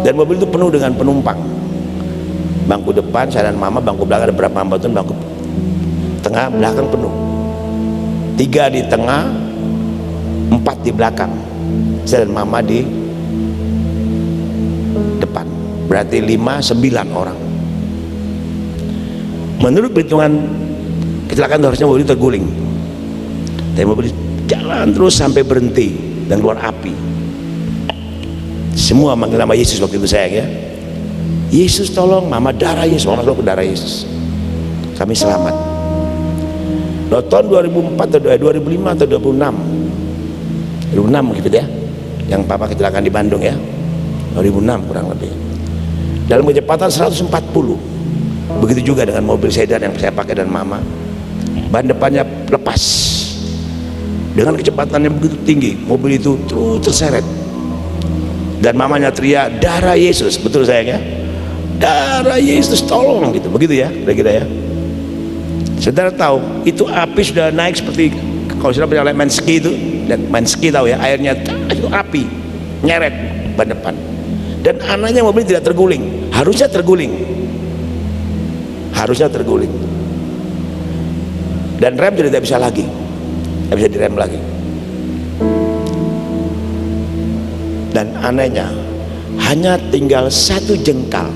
Dan mobil itu penuh dengan penumpang. Bangku depan saya dan mama, bangku belakang ada berapa hamba Tuhan, bangku tengah, belakang penuh. 3 di tengah, 4 di belakang. Saya dan mama di depan. Berarti 5-9 orang. Menurut perhitungan kecelakaan harusnya mobil itu terguling. Tapi mobil jalan terus sampai berhenti dan keluar api. Semua manggil nama Yesus waktu itu sayang ya. Yesus tolong, mama darah Yesus, mama selalu ke darah Yesus. Kami selamat. Loh, tahun 2004 atau 2005 atau 2006 gitu ya, yang papa kecelakaan di Bandung ya, 2006 kurang lebih. Dalam kecepatan 140. Begitu juga dengan mobil sedan yang saya pakai dan mama.
ban depannya lepas dengan kecepatan yang begitu tinggi. Mobil itu terus terseret dan mamanya teriak, darah Yesus. Betul sayang ya, darah Yesus tolong, gitu, begitu ya kira-kira ya. Saudara tahu itu api sudah naik seperti kalau sudah pernah main ski itu, dan main ski tahu ya, airnya itu api nyeret ban depan, dan anaknya mobil tidak terguling. Harusnya terguling, dan rem sudah tidak bisa lagi, tidak bisa direm lagi. Dan anehnya hanya tinggal 1 jengkal,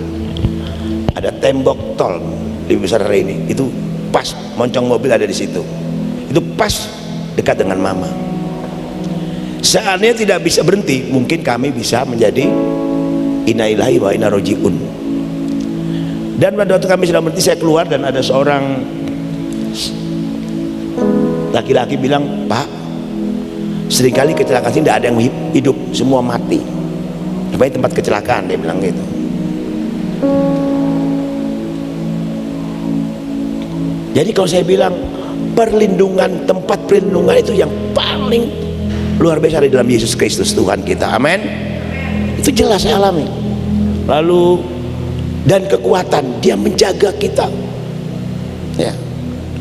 ada tembok tol lebih besar dari ini, itu pas moncong mobil ada di situ, itu pas dekat dengan mama. Seandainya tidak bisa berhenti, mungkin kami bisa menjadi inna lillahi wa inna ilaihi raji'un. Dan pada waktu kami sedang berhenti, saya keluar dan ada seorang laki-laki bilang, Pak, seringkali kecelakaan sini tidak ada yang hidup, semua mati. Supaya tempat kecelakaan, dia bilang gitu. Jadi kalau saya bilang perlindungan, tempat perlindungan itu yang paling luar biasa di dalam Yesus Kristus Tuhan kita. Amin. Itu jelas saya alami. Lalu dan kekuatan, dia menjaga kita. Ya.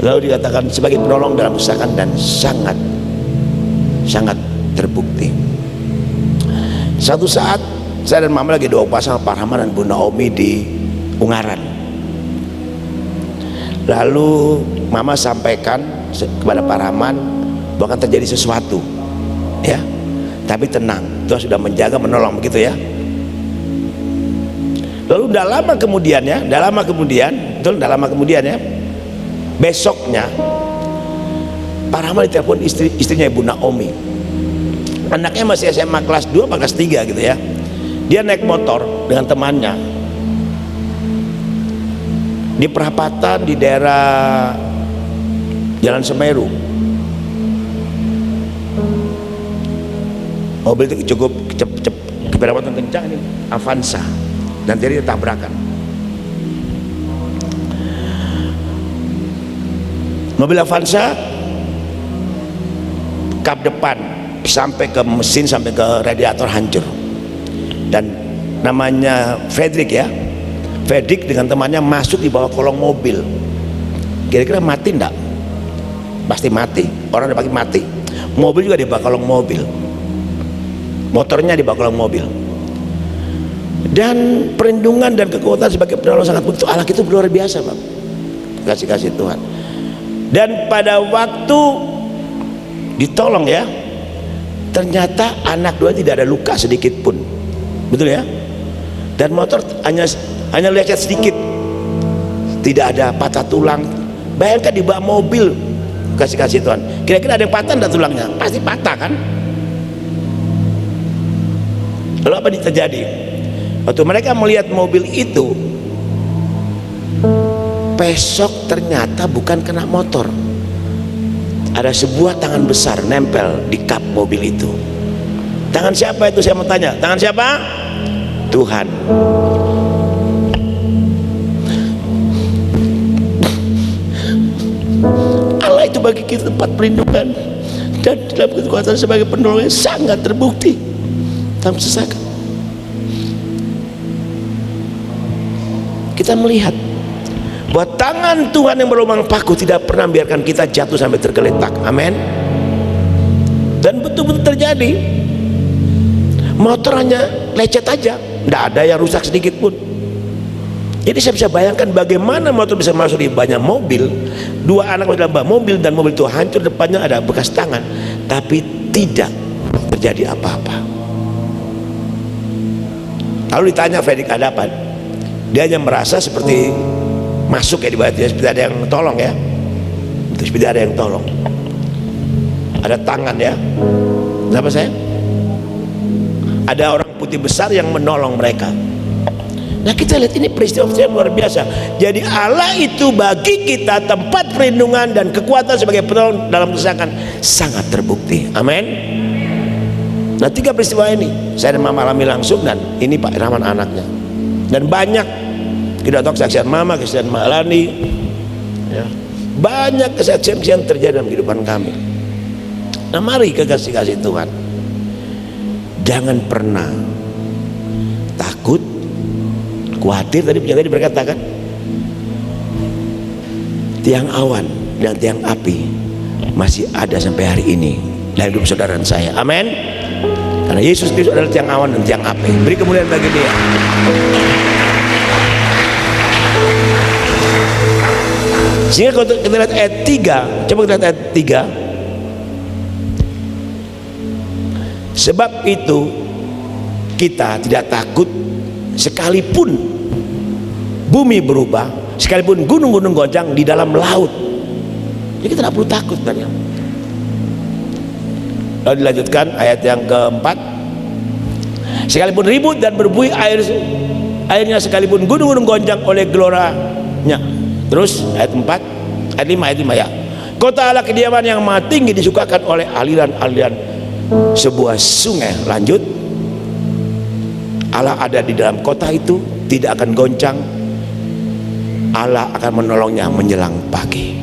Lalu dikatakan sebagai penolong dalam kesusahan dan sangat terbukti. Satu saat saya dan mama lagi doa sama Pak Rahman dan Bu Naomi di Ungaran. Lalu mama sampaikan kepada Pak Rahman bahwa akan terjadi sesuatu, ya, tapi tenang, Tuhan sudah menjaga, menolong, begitu ya. Lalu tidak lama kemudian ya, besoknya Pak Rahman ditelepon istrinya Ibu Naomi. Anaknya masih SMA kelas 2 atau kelas 3 gitu ya. Dia naik motor dengan temannya di perapatan di daerah Jalan Semeru. Mobil itu cukup kecepatan kencang, ini Avanza, dan jadi tabrakan. Mobil Avanza kap depan sampai ke mesin, sampai ke radiator hancur. Dan namanya Frederick ya, Frederick dengan temannya masuk di bawah kolong mobil. Kira-kira mati enggak? Pasti mati, orang udah pasti mati. Mobil juga di bawah kolong mobil, motornya di bawah kolong mobil. Dan perlindungan dan kekuatan sebagai penolong sangat begitu Allah itu luar biasa, Bang. Kasih Tuhan. Dan pada waktu ditolong ya, ternyata anak dua tidak ada luka sedikit pun, betul ya. Dan motor hanya lecet sedikit, tidak ada patah tulang. Bayangkan di bawah mobil, kasih Tuhan. Kira-kira ada yang patah enggak tulangnya? Pasti patah kan. Lalu apa yang terjadi? Waktu mereka melihat mobil itu, besok ternyata bukan kena motor, ada sebuah tangan besar nempel di kap mobil itu. Tangan siapa itu, saya mau tanya? Tangan siapa? Tuhan. Allah itu bagi kita tempat perlindungan dan dalam kekuatan sebagai penolong yang sangat terbukti dalam kesesakan. Kita melihat bahwa tangan Tuhan yang berlubang paku tidak pernah biarkan kita jatuh sampai tergeletak. Amin. Dan betul-betul terjadi. Motor hanya lecet aja, tidak ada yang rusak sedikit pun. Jadi saya bisa bayangkan bagaimana motor bisa masuk di banyak mobil. Dua anak dalam mobil dan mobil itu hancur, depannya ada bekas tangan, tapi tidak terjadi apa-apa. Lalu ditanya Fredrik, ada apa? Dia hanya merasa seperti masuk ya di badan, seperti ada yang tolong ya, seperti ada yang tolong, ada tangan ya. Kenapa saya? Ada orang putih besar yang menolong mereka. Nah kita lihat ini peristiwa yang luar biasa. Jadi Allah itu bagi kita tempat perlindungan dan kekuatan sebagai penolong dalam kesesakan sangat terbukti. Amin. Nah 3 peristiwa ini saya dan Mama alami langsung, dan ini Pak Rahman anaknya. Dan banyak kita tahu kesaksian Mama, kesaksian Mbak Lani ya, Banyak kesaksian yang terjadi dalam kehidupan kami. Nah, mari kekasih-kasih Tuhan, jangan pernah takut, khawatir. Tadi penjaga berkatakan, tiang awan dan tiang api masih ada sampai hari ini dalam hidup saudara dan saya. Amin. Karena Yesus Kristus adalah tiang awan dan tiang api. Beri kemuliaan bagi Dia. Sehingga kalau kita lihat ayat 3, coba kita lihat ayat 3. Sebab itu kita tidak takut sekalipun bumi berubah, sekalipun gunung-gunung goncang di dalam laut. Jadi kita tidak perlu takut kan ya. Lalu dilanjutkan ayat yang keempat, sekalipun ribut dan berbuih airnya, sekalipun gunung-gunung goncang oleh geloranya. Terus ayat 4, ayat 5 ya. Kota Allah kediaman yang maha tinggi disukakan oleh aliran-aliran sebuah sungai. Lanjut, Allah ada di dalam kota itu, tidak akan goncang. Allah akan menolongnya menjelang pagi.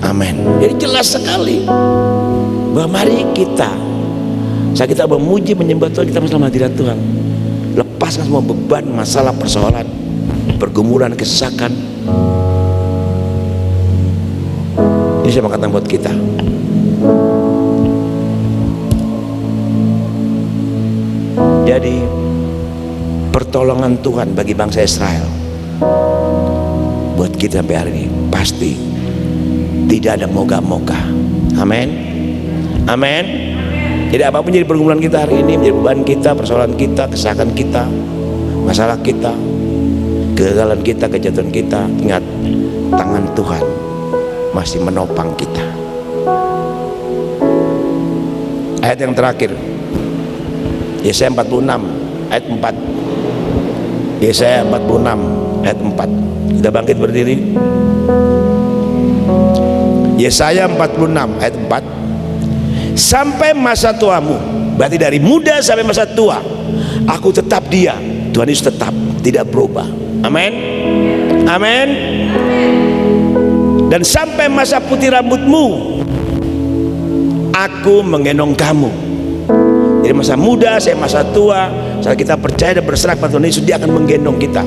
Amin. Jadi jelas sekali bahwa mari kita, saat kita memuji menyembah Tuhan, kita bersama hadirat Tuhan, lepaskan semua beban, masalah, persoalan, pergumulan, kesesakan. Ini saya katakan buat kita, jadi pertolongan Tuhan bagi bangsa Israel buat kita sampai hari ini pasti tidak ada moga-moga. Amin. Amin. Jadi apapun jadi pergumulan kita hari ini, menjadi beban kita, persoalan kita, kesesakan kita, masalah kita, kegagalan kita, kejatuhan kita, ingat, tangan Tuhan masih menopang kita. Ayat yang terakhir, Yesaya 46 ayat 4. Yesaya 46 ayat 4. Kita bangkit berdiri. Yesaya 46 ayat 4. Sampai masa tuamu, berarti dari muda sampai masa tua, aku tetap Dia. Tuhan Yesus tetap, tidak berubah. Amin. Amin. Dan sampai masa putih rambutmu, aku menggendong kamu. Jadi masa muda, saya masa tua, saat kita percaya dan berserah pada Tuhan Yesus, Dia akan menggendong kita.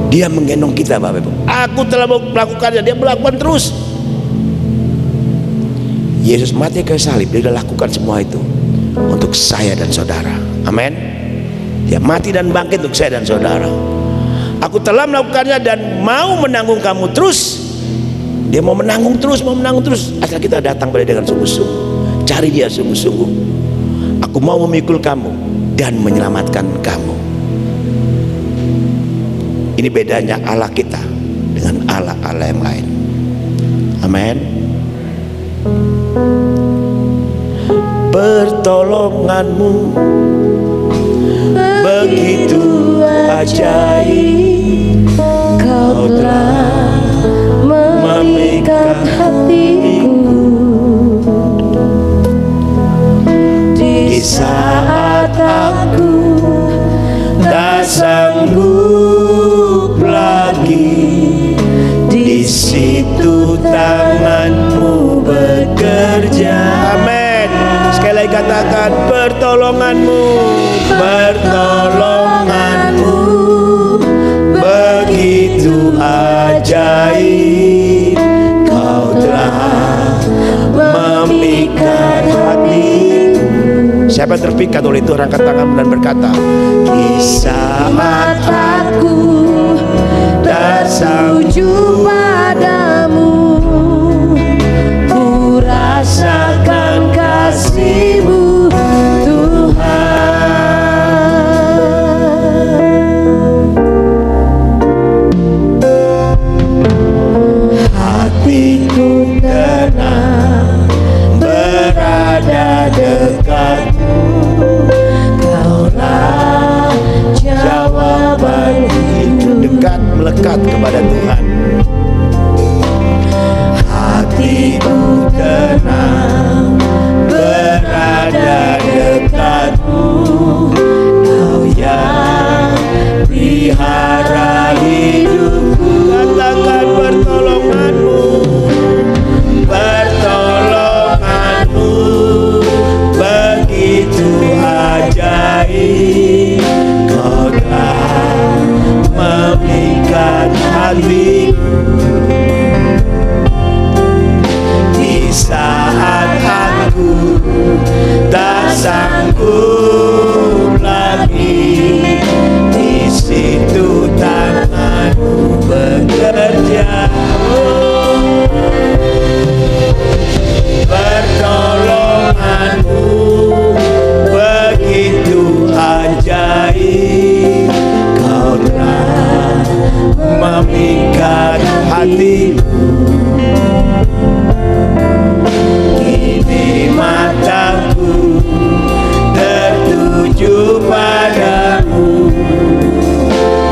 Dia menggendong kita, Bapak Ibu. Aku telah melakukannya, Dia melakukan terus. Yesus mati kayu salib, Dia sudah lakukan semua itu untuk saya dan saudara. Amin. Dia mati dan bangkit untuk saya dan saudara. Aku telah melakukannya dan mau menanggung kamu terus. Dia mau menanggung terus, asal kita datang pada Dia dengan sungguh-sungguh, cari Dia sungguh-sungguh. Aku mau memikul kamu dan menyelamatkan kamu. Ini bedanya Allah kita dengan Allah-Allah yang lain. Amin. Pertolonganmu begitu ajaib,
Kau telah memikat hatiku di saat aku tak sanggup lagi. Di situ tanganmu bekerja.
Amin. Sekali lagi katakan, pertolonganmu begitu ajaib, Kau telah memikat hatiku. Siapa yang terpikat oleh itu, angkat tangan dan berkata, di saat
Aku tak setuju padamu, ku rasakan kasih-Mu Tuhan. Hatiku tenang berada dekat-Mu, Kaulah jawaban hidup.
dekat melekat kepada Tuhan. sanggup lagi, di situ tanganmu bekerja. Pertolonganmu begitu ajaib, kau telah memikat hatiku. Kini mataku tertuju padamu,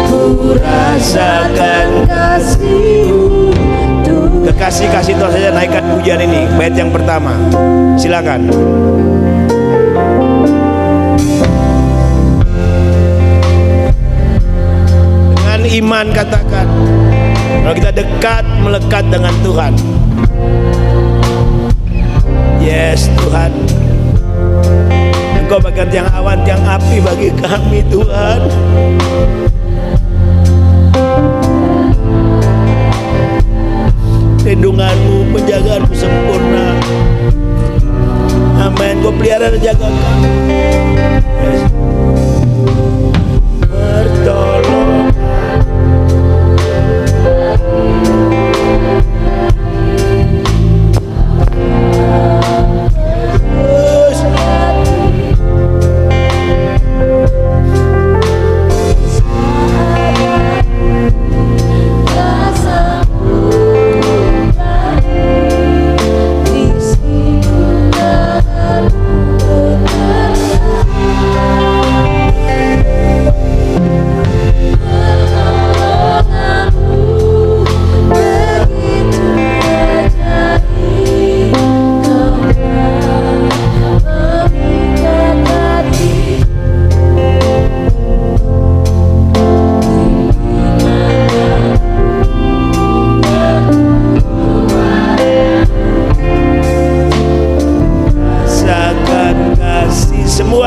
ku rasakan kasih-Mu. Kekasih-kasih Tuhan saja naikkan pujian ini, bait yang pertama. Silakan. Dengan iman katakan, kalau kita dekat melekat dengan Tuhan. Yes Tuhan, Engkau bagian tiang awan, tiang api bagi kami Tuhan. Lindunganmu, penjagaanmu sempurna. Amin. Kau pelihara dan jaga kami. Yes. Bertolong.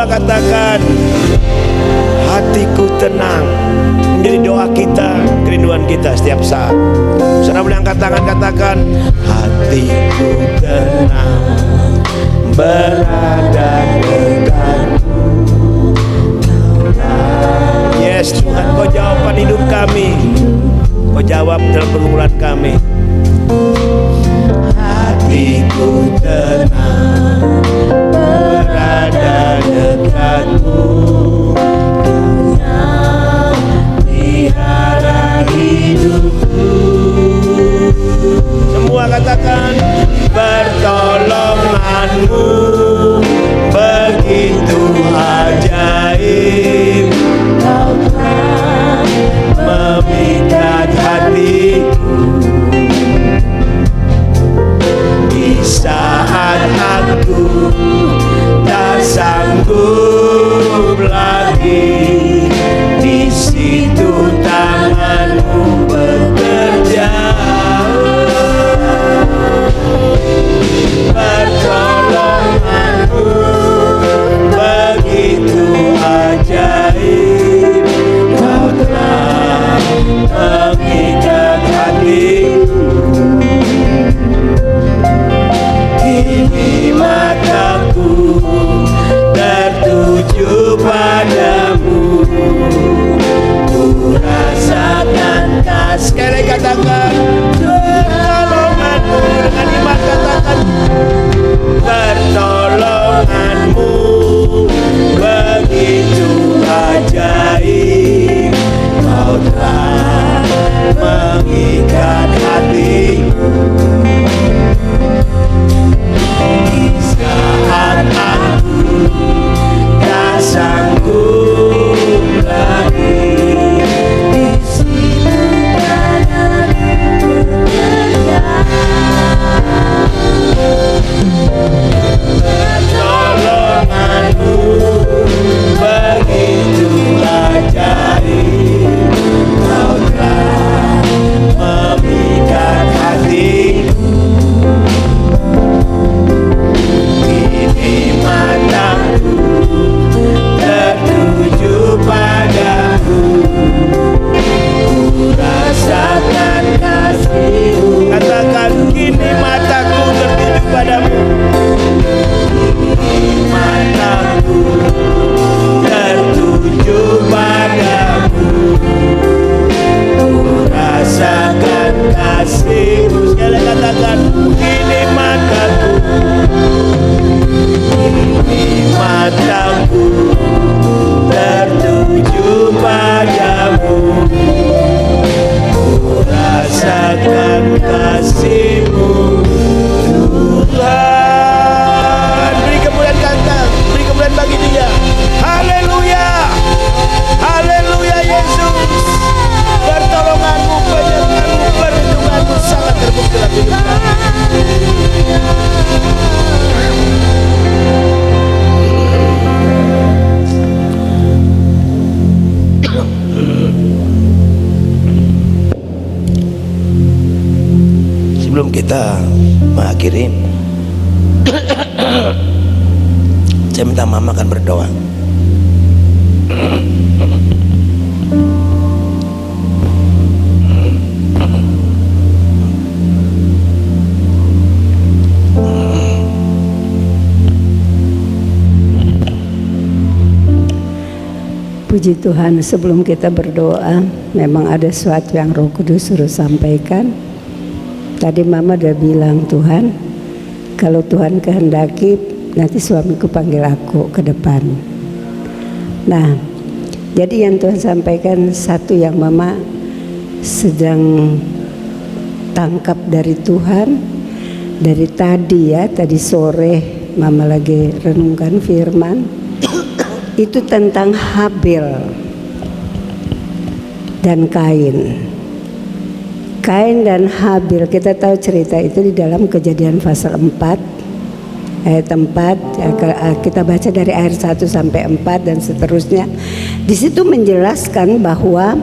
Katakan, hatiku tenang. Menjadi doa kita, kerinduan kita setiap saat. Saudara boleh angkat tangan, katakan, hatiku tenang berada dekatmu. Yes Tuhan, Kau jawabkan hidup kami, Kau jawab dalam pergumulan kami. Hatiku tenang berada dekatmu, Kau yang pelihara hidupku. Semua katakan, pertolonganmu begitu ajaib, Kau telah memikat hatiku. Di saat aku tak sanggup lagi, di situ tanganmu bekerja. Pertolonganmu begitu ajaib, Kau telah mengikat hatiku. Kini mataku tertuju
kita mengakhiri, saya minta mama akan berdoa.
Puji Tuhan, sebelum kita berdoa, memang ada sesuatu yang Roh Kudus suruh sampaikan. Tadi Mama udah bilang, Tuhan, kalau Tuhan kehendaki, nanti suamiku panggil aku ke depan. Nah, jadi yang Tuhan sampaikan satu yang Mama sedang tangkap dari Tuhan, dari tadi ya, tadi sore Mama lagi renungkan firman. Itu tentang Habil dan Kain. Kain dan Habil, kita tahu cerita itu di dalam Kejadian pasal 4 ayat 4, kita baca dari ayat 1 sampai 4 dan seterusnya. Di situ menjelaskan bahwa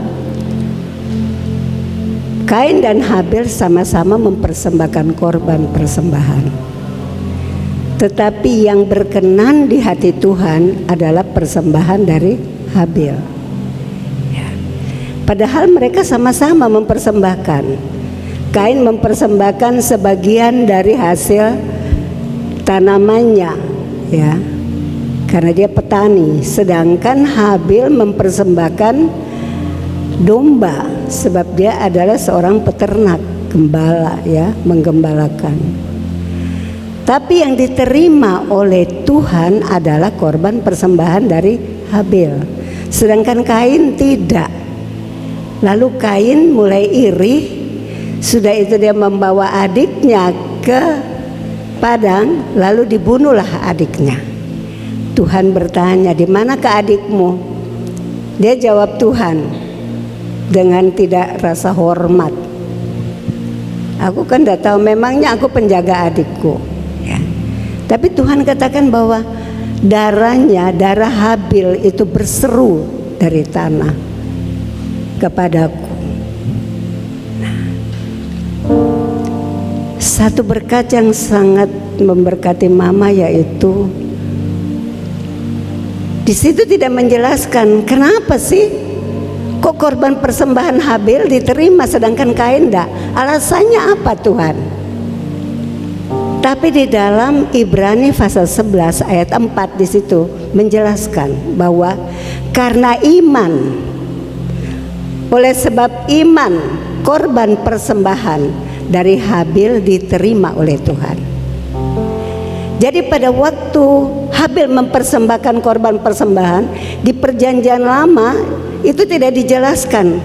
Kain dan Habil sama-sama mempersembahkan korban persembahan. Tetapi yang berkenan di hati Tuhan adalah persembahan dari Habil. Ya. Padahal mereka sama-sama mempersembahkan. Kain mempersembahkan sebagian dari hasil tanamannya, ya, karena dia petani. Sedangkan Habil mempersembahkan domba, sebab dia adalah seorang peternak, gembala, ya, menggembalakan. Tapi yang diterima oleh Tuhan adalah korban persembahan dari Habil, sedangkan Kain tidak. Lalu Kain mulai iri, sudah itu dia membawa adiknya ke padang, lalu dibunuhlah adiknya. Tuhan bertanya, di manakah adikmu? Dia jawab Tuhan dengan tidak rasa hormat. Aku kan tidak tahu, memangnya aku penjaga adikku. Tapi Tuhan katakan bahwa darahnya, darah Habil itu berseru dari tanah kepadaku. Nah, satu berkat yang sangat memberkati Mama yaitu di situ tidak menjelaskan kenapa sih kok korban persembahan Habil diterima sedangkan Kain enggak. Alasannya apa Tuhan? Tapi di dalam Ibrani pasal 11 ayat 4 di situ menjelaskan bahwa karena iman, oleh sebab iman, korban persembahan dari Habil diterima oleh Tuhan. Jadi pada waktu Habil mempersembahkan korban persembahan di perjanjian lama itu tidak dijelaskan,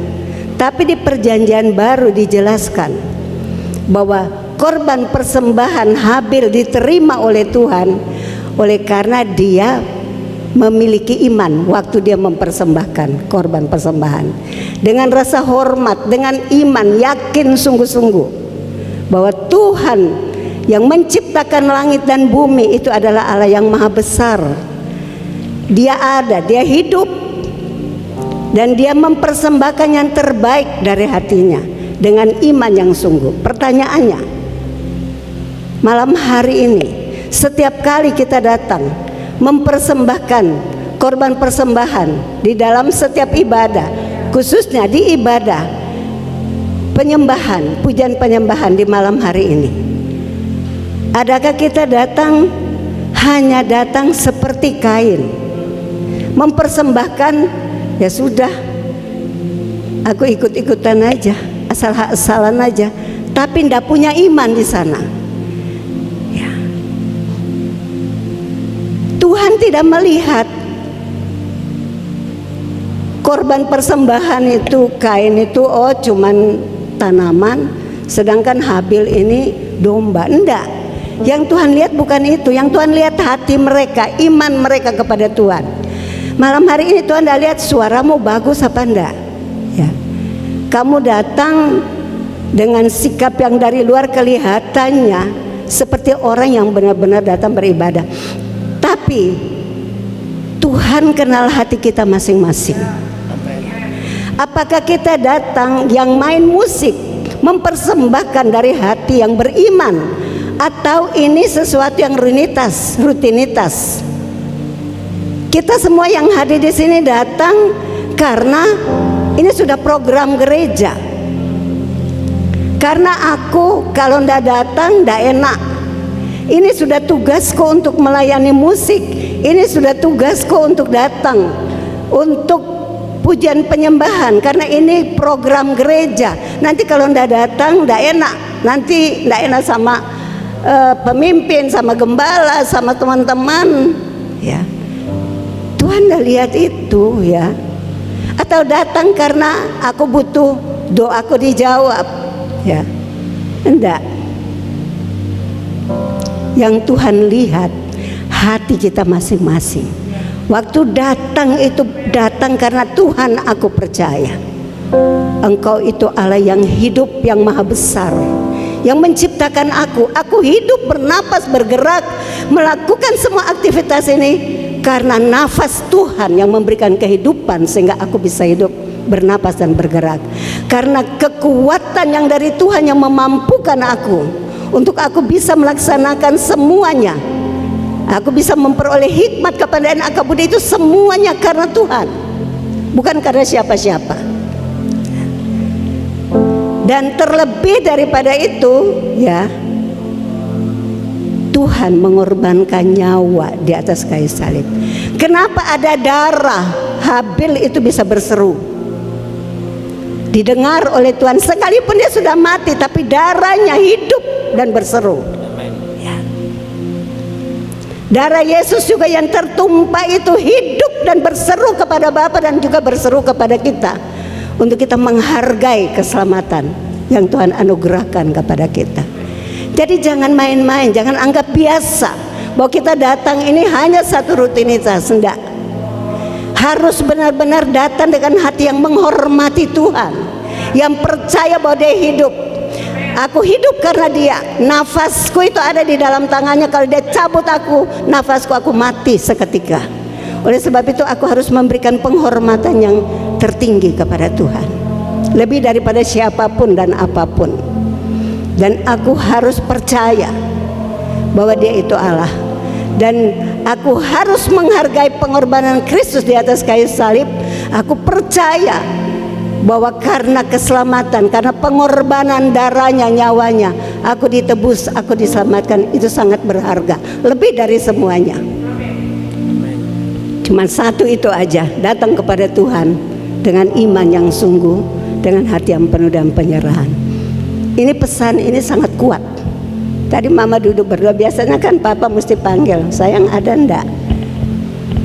tapi di perjanjian baru dijelaskan bahwa korban persembahan Habil diterima oleh Tuhan oleh karena dia memiliki iman waktu dia mempersembahkan korban persembahan dengan rasa hormat, dengan iman, yakin sungguh-sungguh bahwa Tuhan yang menciptakan langit dan bumi itu adalah Allah yang maha besar. Dia ada, dia hidup, dan dia mempersembahkan yang terbaik dari hatinya dengan iman yang sungguh. Pertanyaannya, malam hari ini setiap kali kita datang mempersembahkan korban persembahan di dalam setiap ibadah, khususnya di ibadah penyembahan, pujian penyembahan di malam hari ini, adakah kita datang hanya datang seperti Kain, mempersembahkan ya sudah, aku ikut-ikutan aja, asal-asalan aja, tapi tidak punya iman di sana. Tuhan tidak melihat korban persembahan itu Kain itu oh cuman tanaman, sedangkan Habil ini domba. Enggak. Yang Tuhan lihat bukan itu. Yang Tuhan lihat hati mereka, iman mereka kepada Tuhan. Malam hari ini Tuhan tidak lihat suaramu bagus apa enggak. Ya. Kamu datang dengan sikap yang dari luar kelihatannya seperti orang yang benar-benar datang beribadah. Tapi Tuhan kenal hati kita masing-masing. Apakah kita datang yang main musik, mempersembahkan dari hati yang beriman, atau ini sesuatu yang rutinitas? Kita semua yang hadir di sini datang karena ini sudah program gereja. Karena aku kalau ndak datang ndak enak. Ini sudah tugasku untuk melayani musik. Ini sudah tugasku untuk datang untuk pujian penyembahan, karena ini program gereja. Nanti kalau ndak datang ndak enak. Nanti ndak enak sama pemimpin, sama gembala, sama teman-teman. Ya, Tuhan ndak lihat itu ya. Atau datang karena aku butuh doaku dijawab. Ya, enggak. Yang Tuhan lihat hati kita masing-masing. Waktu datang itu datang karena Tuhan, aku percaya Engkau itu Allah yang hidup, yang maha besar, yang menciptakan aku. Aku hidup, bernapas, bergerak, melakukan semua aktivitas ini karena nafas Tuhan yang memberikan kehidupan sehingga aku bisa hidup, bernapas dan bergerak. Karena kekuatan yang dari Tuhan yang memampukan aku untuk aku bisa melaksanakan semuanya. Aku bisa memperoleh hikmat, kepandaian, akal budi, itu semuanya karena Tuhan, bukan karena siapa-siapa. Dan terlebih daripada itu ya, Tuhan mengorbankan nyawa di atas kayu salib. Kenapa ada darah? Habil itu bisa berseru, didengar oleh Tuhan, sekalipun dia sudah mati, tapi darahnya hidup dan berseru. Ya. Darah Yesus juga yang tertumpah itu hidup dan berseru kepada Bapa dan juga berseru kepada kita untuk kita menghargai keselamatan yang Tuhan anugerahkan kepada kita. Jadi jangan main-main, jangan anggap biasa bahwa kita datang ini hanya satu rutinitas. Enggak. Harus benar-benar datang dengan hati yang menghormati Tuhan, yang percaya bahwa dia hidup. Aku hidup karena dia. Nafasku itu ada di dalam tangannya. Kalau dia cabut aku, nafasku, aku mati seketika. Oleh sebab itu aku harus memberikan penghormatan yang tertinggi kepada Tuhan, lebih daripada siapapun dan apapun. Dan aku harus percaya bahwa dia itu Allah. Dan aku harus menghargai pengorbanan Kristus di atas kayu salib. Aku percaya bahwa karena keselamatan, karena pengorbanan darahnya, nyawanya, aku ditebus, aku diselamatkan. Itu sangat berharga, lebih dari semuanya. Cuma satu itu aja, datang kepada Tuhan dengan iman yang sungguh, dengan hati yang penuh dan penyerahan. Ini pesan ini sangat kuat. Tadi mama duduk berdoa, biasanya kan papa mesti panggil, sayang ada enggak?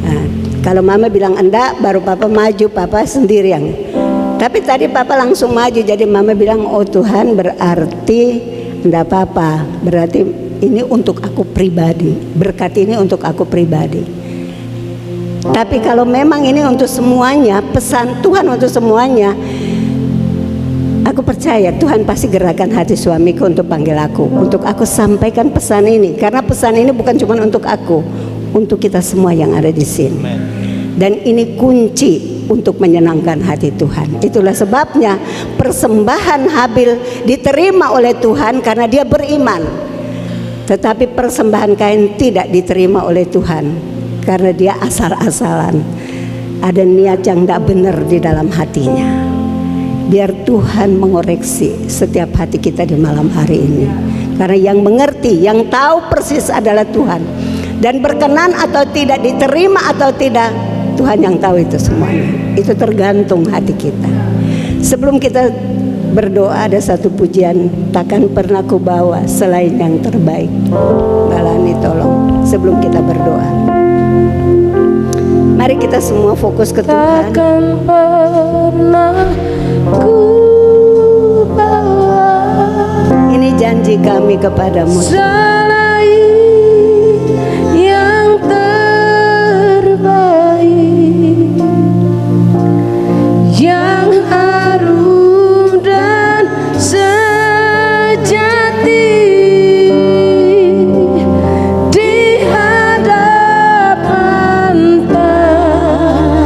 Nah, kalau mama bilang enggak, baru papa maju, papa sendiri yang. Tapi tadi papa langsung maju, jadi mama bilang, oh Tuhan, berarti enggak apa-apa, berarti ini untuk aku pribadi, berkat ini untuk aku pribadi. Tapi kalau memang ini untuk semuanya, pesan Tuhan untuk semuanya, aku percaya Tuhan pasti gerakan hati suamiku untuk panggil aku, untuk aku sampaikan pesan ini. Karena pesan ini bukan cuma untuk aku, untuk kita semua yang ada di sini. Dan ini kunci untuk menyenangkan hati Tuhan. Itulah sebabnya persembahan Habil diterima oleh Tuhan karena dia beriman. Tetapi persembahan Kain tidak diterima oleh Tuhan karena dia asal-asalan. Ada niat yang tidak benar di dalam hatinya. Biar Tuhan mengoreksi setiap hati kita di malam hari ini. Karena yang mengerti, yang tahu persis adalah Tuhan. Dan berkenan atau tidak, diterima atau tidak, Tuhan yang tahu itu semuanya. Itu tergantung hati kita. Sebelum kita berdoa, ada satu pujian, takkan pernah ku bawa selain yang terbaik. Balani tolong sebelum kita berdoa. Mari kita semua fokus ke Tuhan.
Takkan pernah ku bawa
Ini janji kami kepadamu.
selain yang terbaik, yang harum dan sejati di hadapan padamu,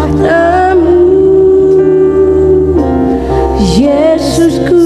Yesusku.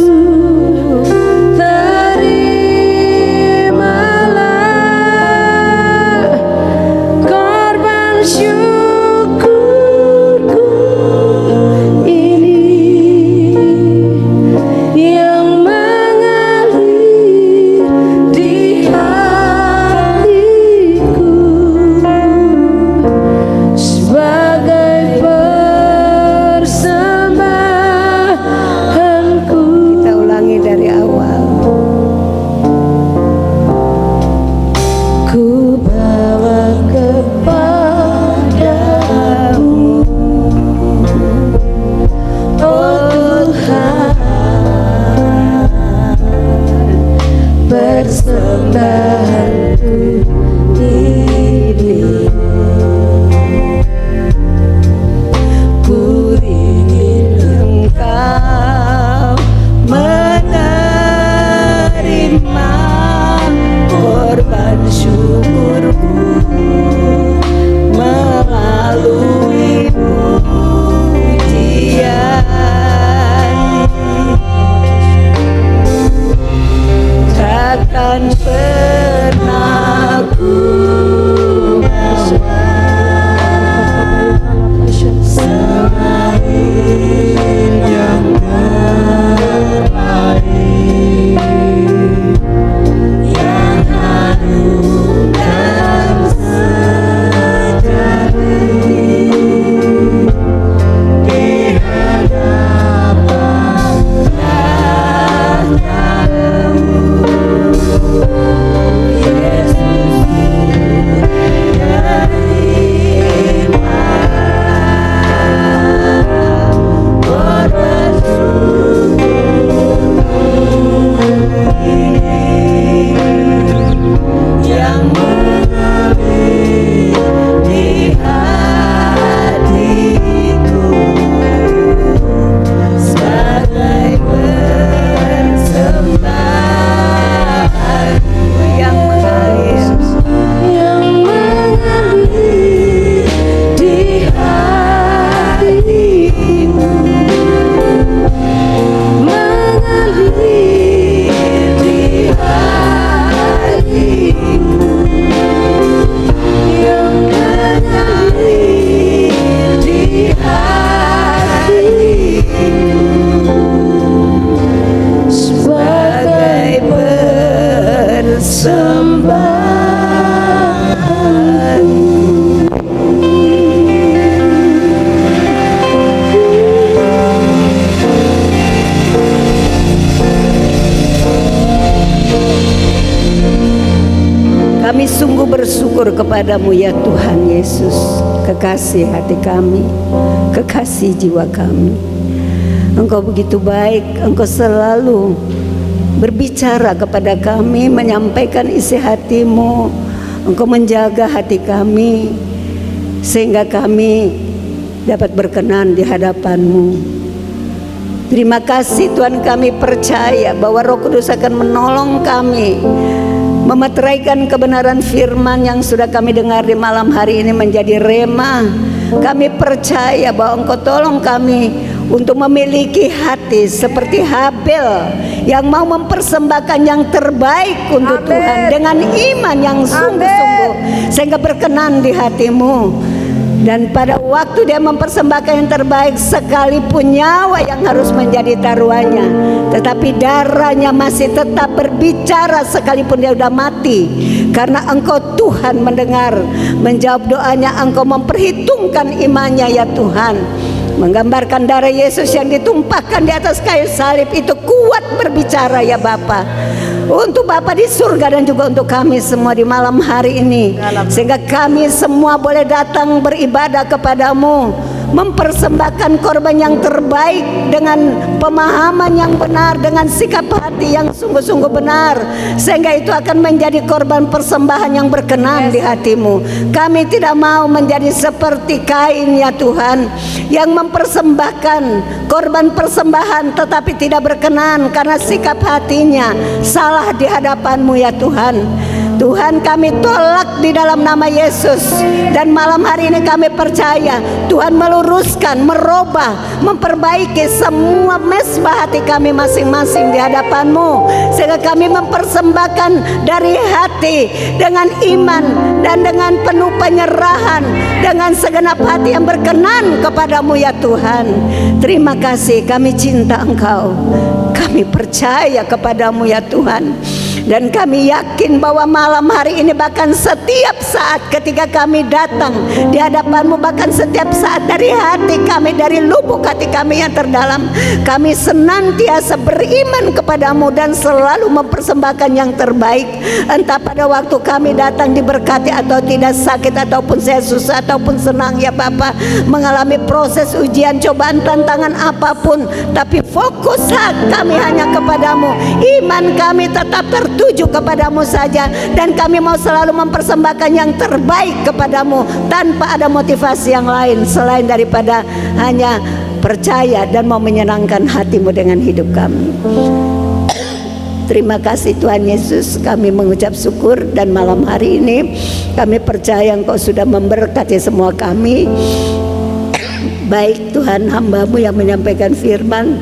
syukur kepadamu ya Tuhan Yesus. Kekasih hati kami, kekasih jiwa kami. Engkau begitu baik, Engkau selalu berbicara kepada kami, menyampaikan isi hatimu. Engkau menjaga hati kami sehingga kami dapat berkenan di hadapan-Mu. Terima kasih Tuhan, kami percaya bahwa Roh Kudus akan menolong kami memeteraikan kebenaran firman yang sudah kami dengar di malam hari ini menjadi rema. Kami percaya bahwa Engkau tolong kami untuk memiliki hati seperti Habel yang mau mempersembahkan yang terbaik untuk Tuhan dengan iman yang sungguh-sungguh sehingga berkenan di hati-Mu. Dan pada waktu dia mempersembahkan yang terbaik, sekalipun nyawa yang harus menjadi taruhannya, tetapi darahnya masih tetap berbicara sekalipun dia sudah mati. Karena Engkau Tuhan mendengar, menjawab doanya, Engkau memperhitungkan imannya ya Tuhan. Menggambarkan darah Yesus yang ditumpahkan di atas kayu salib itu kuat berbicara ya Bapa. Untuk Bapa di surga dan juga untuk kami semua di malam hari ini, sehingga kami semua boleh datang beribadah kepadamu, mempersembahkan korban yang terbaik dengan pemahaman yang benar, dengan sikap hati yang sungguh-sungguh benar, sehingga itu akan menjadi korban persembahan yang berkenan di hatimu. Kami tidak mau menjadi seperti Kain ya Tuhan, yang mempersembahkan korban persembahan tetapi tidak berkenan karena sikap hatinya salah di hadapan-Mu ya Tuhan. Tuhan, kami tolak di dalam nama Yesus. Dan malam hari ini kami percaya Tuhan meluruskan, merubah, memperbaiki semua mesbah hati kami masing-masing di hadapan-Mu, sehingga kami mempersembahkan dari hati dengan iman dan dengan penuh penyerahan, dengan segenap hati yang berkenan kepadamu ya Tuhan. Terima kasih, kami cinta Engkau, kami percaya kepadamu ya Tuhan. Dan kami yakin bahwa malam hari ini, bahkan setiap saat ketika kami datang di hadapan-Mu, bahkan setiap saat dari hati kami, dari lubuk hati kami yang terdalam, kami senantiasa beriman kepadamu dan selalu mempersembahkan yang terbaik. Entah pada waktu kami datang diberkati atau tidak, sakit ataupun saya susah ataupun senang ya Bapa, mengalami proses ujian, cobaan, tantangan apapun, tapi fokus kami hanya kepadamu. Iman kami tetap tertuju kepadamu saja, dan kami mau selalu mempersembahkan yang terbaik kepadamu tanpa ada motivasi yang lain selain daripada hanya percaya dan mau menyenangkan hatimu dengan hidup kami. Terima kasih Tuhan Yesus, kami mengucap syukur, dan malam hari ini kami percaya Engkau sudah memberkati semua kami. Baik Tuhan, hamba-Mu yang menyampaikan firman,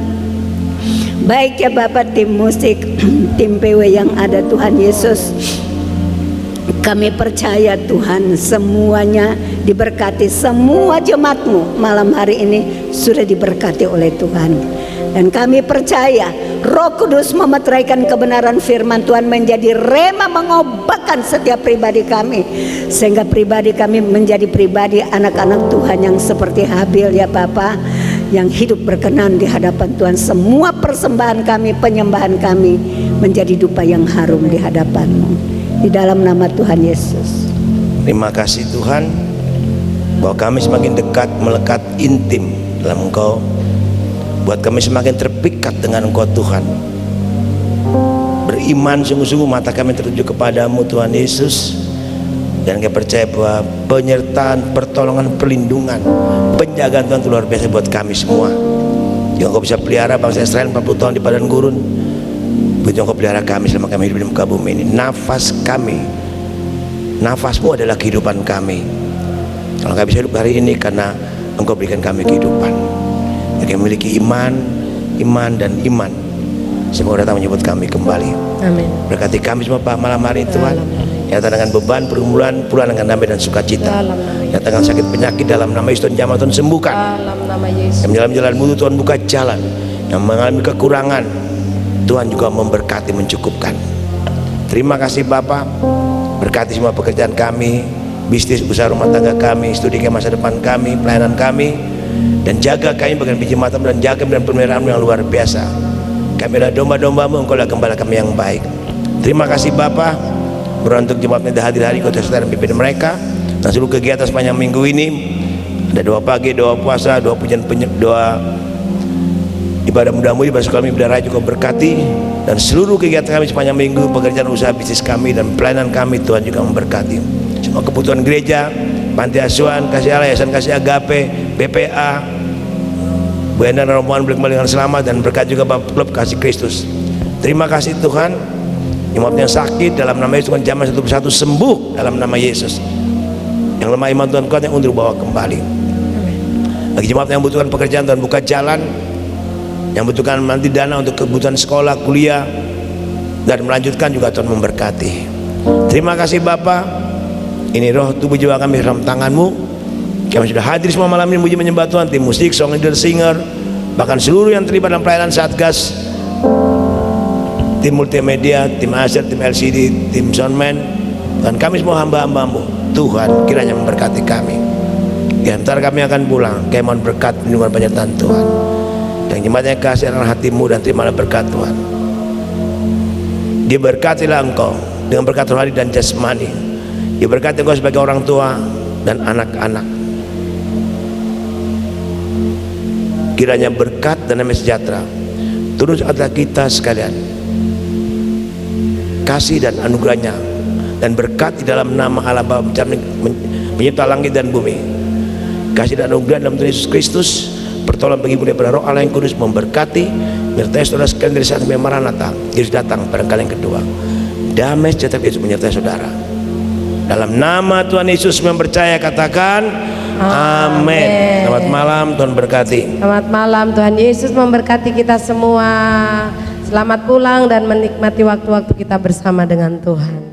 baik ya Bapak tim musik, tim PW yang ada Tuhan Yesus, kami percaya Tuhan semuanya diberkati, semua jemaat-Mu malam hari ini sudah diberkati oleh Tuhan. Dan kami percaya Roh Kudus memeteraikan kebenaran firman Tuhan menjadi rema, mengobatkan setiap pribadi kami, sehingga pribadi kami menjadi pribadi anak-anak Tuhan yang seperti Habel ya Bapa, yang hidup berkenan di hadapan Tuhan. Semua persembahan kami, penyembahan kami menjadi dupa yang harum di hadapan-Mu, di dalam nama Tuhan Yesus.
Terima kasih Tuhan, bahwa kami semakin dekat, melekat, intim dalam Engkau. Buat kami semakin terpikat dengan Engkau Tuhan. Beriman sungguh-sungguh, mata kami tertuju kepadamu Tuhan Yesus. Dan kami percaya bahwa penyertaan, pertolongan, perlindungan, penjagaan Tuhan itu luar biasa buat kami semua. Yang Engkau bisa pelihara bangsa Israel 40 tahun di padang gurun, begitu Engkau pelihara kami selama kami hidup di muka bumi ini. Nafas kami, nafas-Mu adalah kehidupan kami. Kalau kami bisa hidup hari ini karena Engkau berikan kami kehidupan. Jadi memiliki iman, dan iman. Semoga datang menyebut kami kembali.
Amin.
Berkati kami semua Pak malam hari ini Tuhan. Yang datang dengan beban, pergumulan, pulang dengan damai dan sukacita. Yang datang dengan sakit penyakit, dalam nama Yesus Tuhan jamah Tuhan sembuhkan.
Dalam nama Yesus.
Yang menjalan jalan mutu Tuhan buka jalan. Yang mengalami kekurangan Tuhan juga memberkati, mencukupkan. Terima kasih Bapak. Berkati semua pekerjaan kami, bisnis usaha rumah tangga kami, studi kami, masa depan kami, pelayanan kami. Dan jaga kami bagian biji mata, dan jaga dan pemeliharaan yang luar biasa. Kami adalah domba-domba-Mu, Engkau adalah gembala kami yang baik. Terima kasih Bapa.
Berdoa untuk jemaat yang hadir hari kota saudara pimpin mereka dan seluruh kegiatan sepanjang minggu ini. Ada doa pagi, doa puasa, doa pujian, doa ibadah mudah-mudi, ibadah kami ibadah raya juga berkati, dan seluruh kegiatan kami sepanjang minggu, pekerjaan usaha bisnis kami dan pelayanan kami Tuhan juga memberkati. Semua kebutuhan gereja, panti asuhan, kasih Allah, yayasan kasih agape, BPA, Bu Endang dan rombongan balik kembali dengan selamat, dan berkat juga Bapak Klub Kasih Kristus. Terima kasih Tuhan. Jemaat yang sakit dalam nama Yesus Tuhan jamah satu persatu sembuh dalam nama Yesus. Yang lemah iman Tuhan kuat yang undur bawa kembali. Bagi jemaat yang membutuhkan pekerjaan Tuhan buka jalan, yang membutuhkan nanti dana untuk kebutuhan sekolah, kuliah, dan melanjutkan juga Tuhan memberkati. Terima kasih Bapa. Ini roh tubuh jiwa kami dalam tangan-Mu. Kami sudah hadir semua malam ini memuji menyembah Tuhan, tim musik, song leader, singer, bahkan seluruh yang terlibat dalam pelayanan Satgas, tim multimedia, tim Aser, tim LCD, tim soundman, dan kami semua hamba-hamba-Mu. Tuhan kiranya memberkati kami. Di antara kami akan pulang, kami mohon berkat perlindungan penyertaan Tuhan. Dan jemaatnya kasih dalam hati-Mu dan terimalah berkat Tuhan. Diberkatilah Engkau dengan berkat rohani dan jasmani. Diberkati Engkau sebagai orang tua dan anak-anak. Kiranya berkat dan damai sejahtera turun atas kita sekalian. Kasih dan anugerahnya dan berkat di dalam nama Allah Bapa pencipta langit dan bumi. Kasih dan anugerah dalam Tuhan Yesus Kristus, pertolongan bagi daripada Roh Allah yang Kudus memberkati, menyertai saudara sekalian dari saat sampai Maranatha, Yesus datang pada kali yang kedua. Damai sejahtera Yesus menyertai saudara. Dalam nama Tuhan Yesus yang percaya katakan amin. Selamat malam, Tuhan berkati.
Selamat malam, Tuhan Yesus memberkati kita semua. Selamat pulang dan menikmati waktu-waktu kita bersama dengan Tuhan.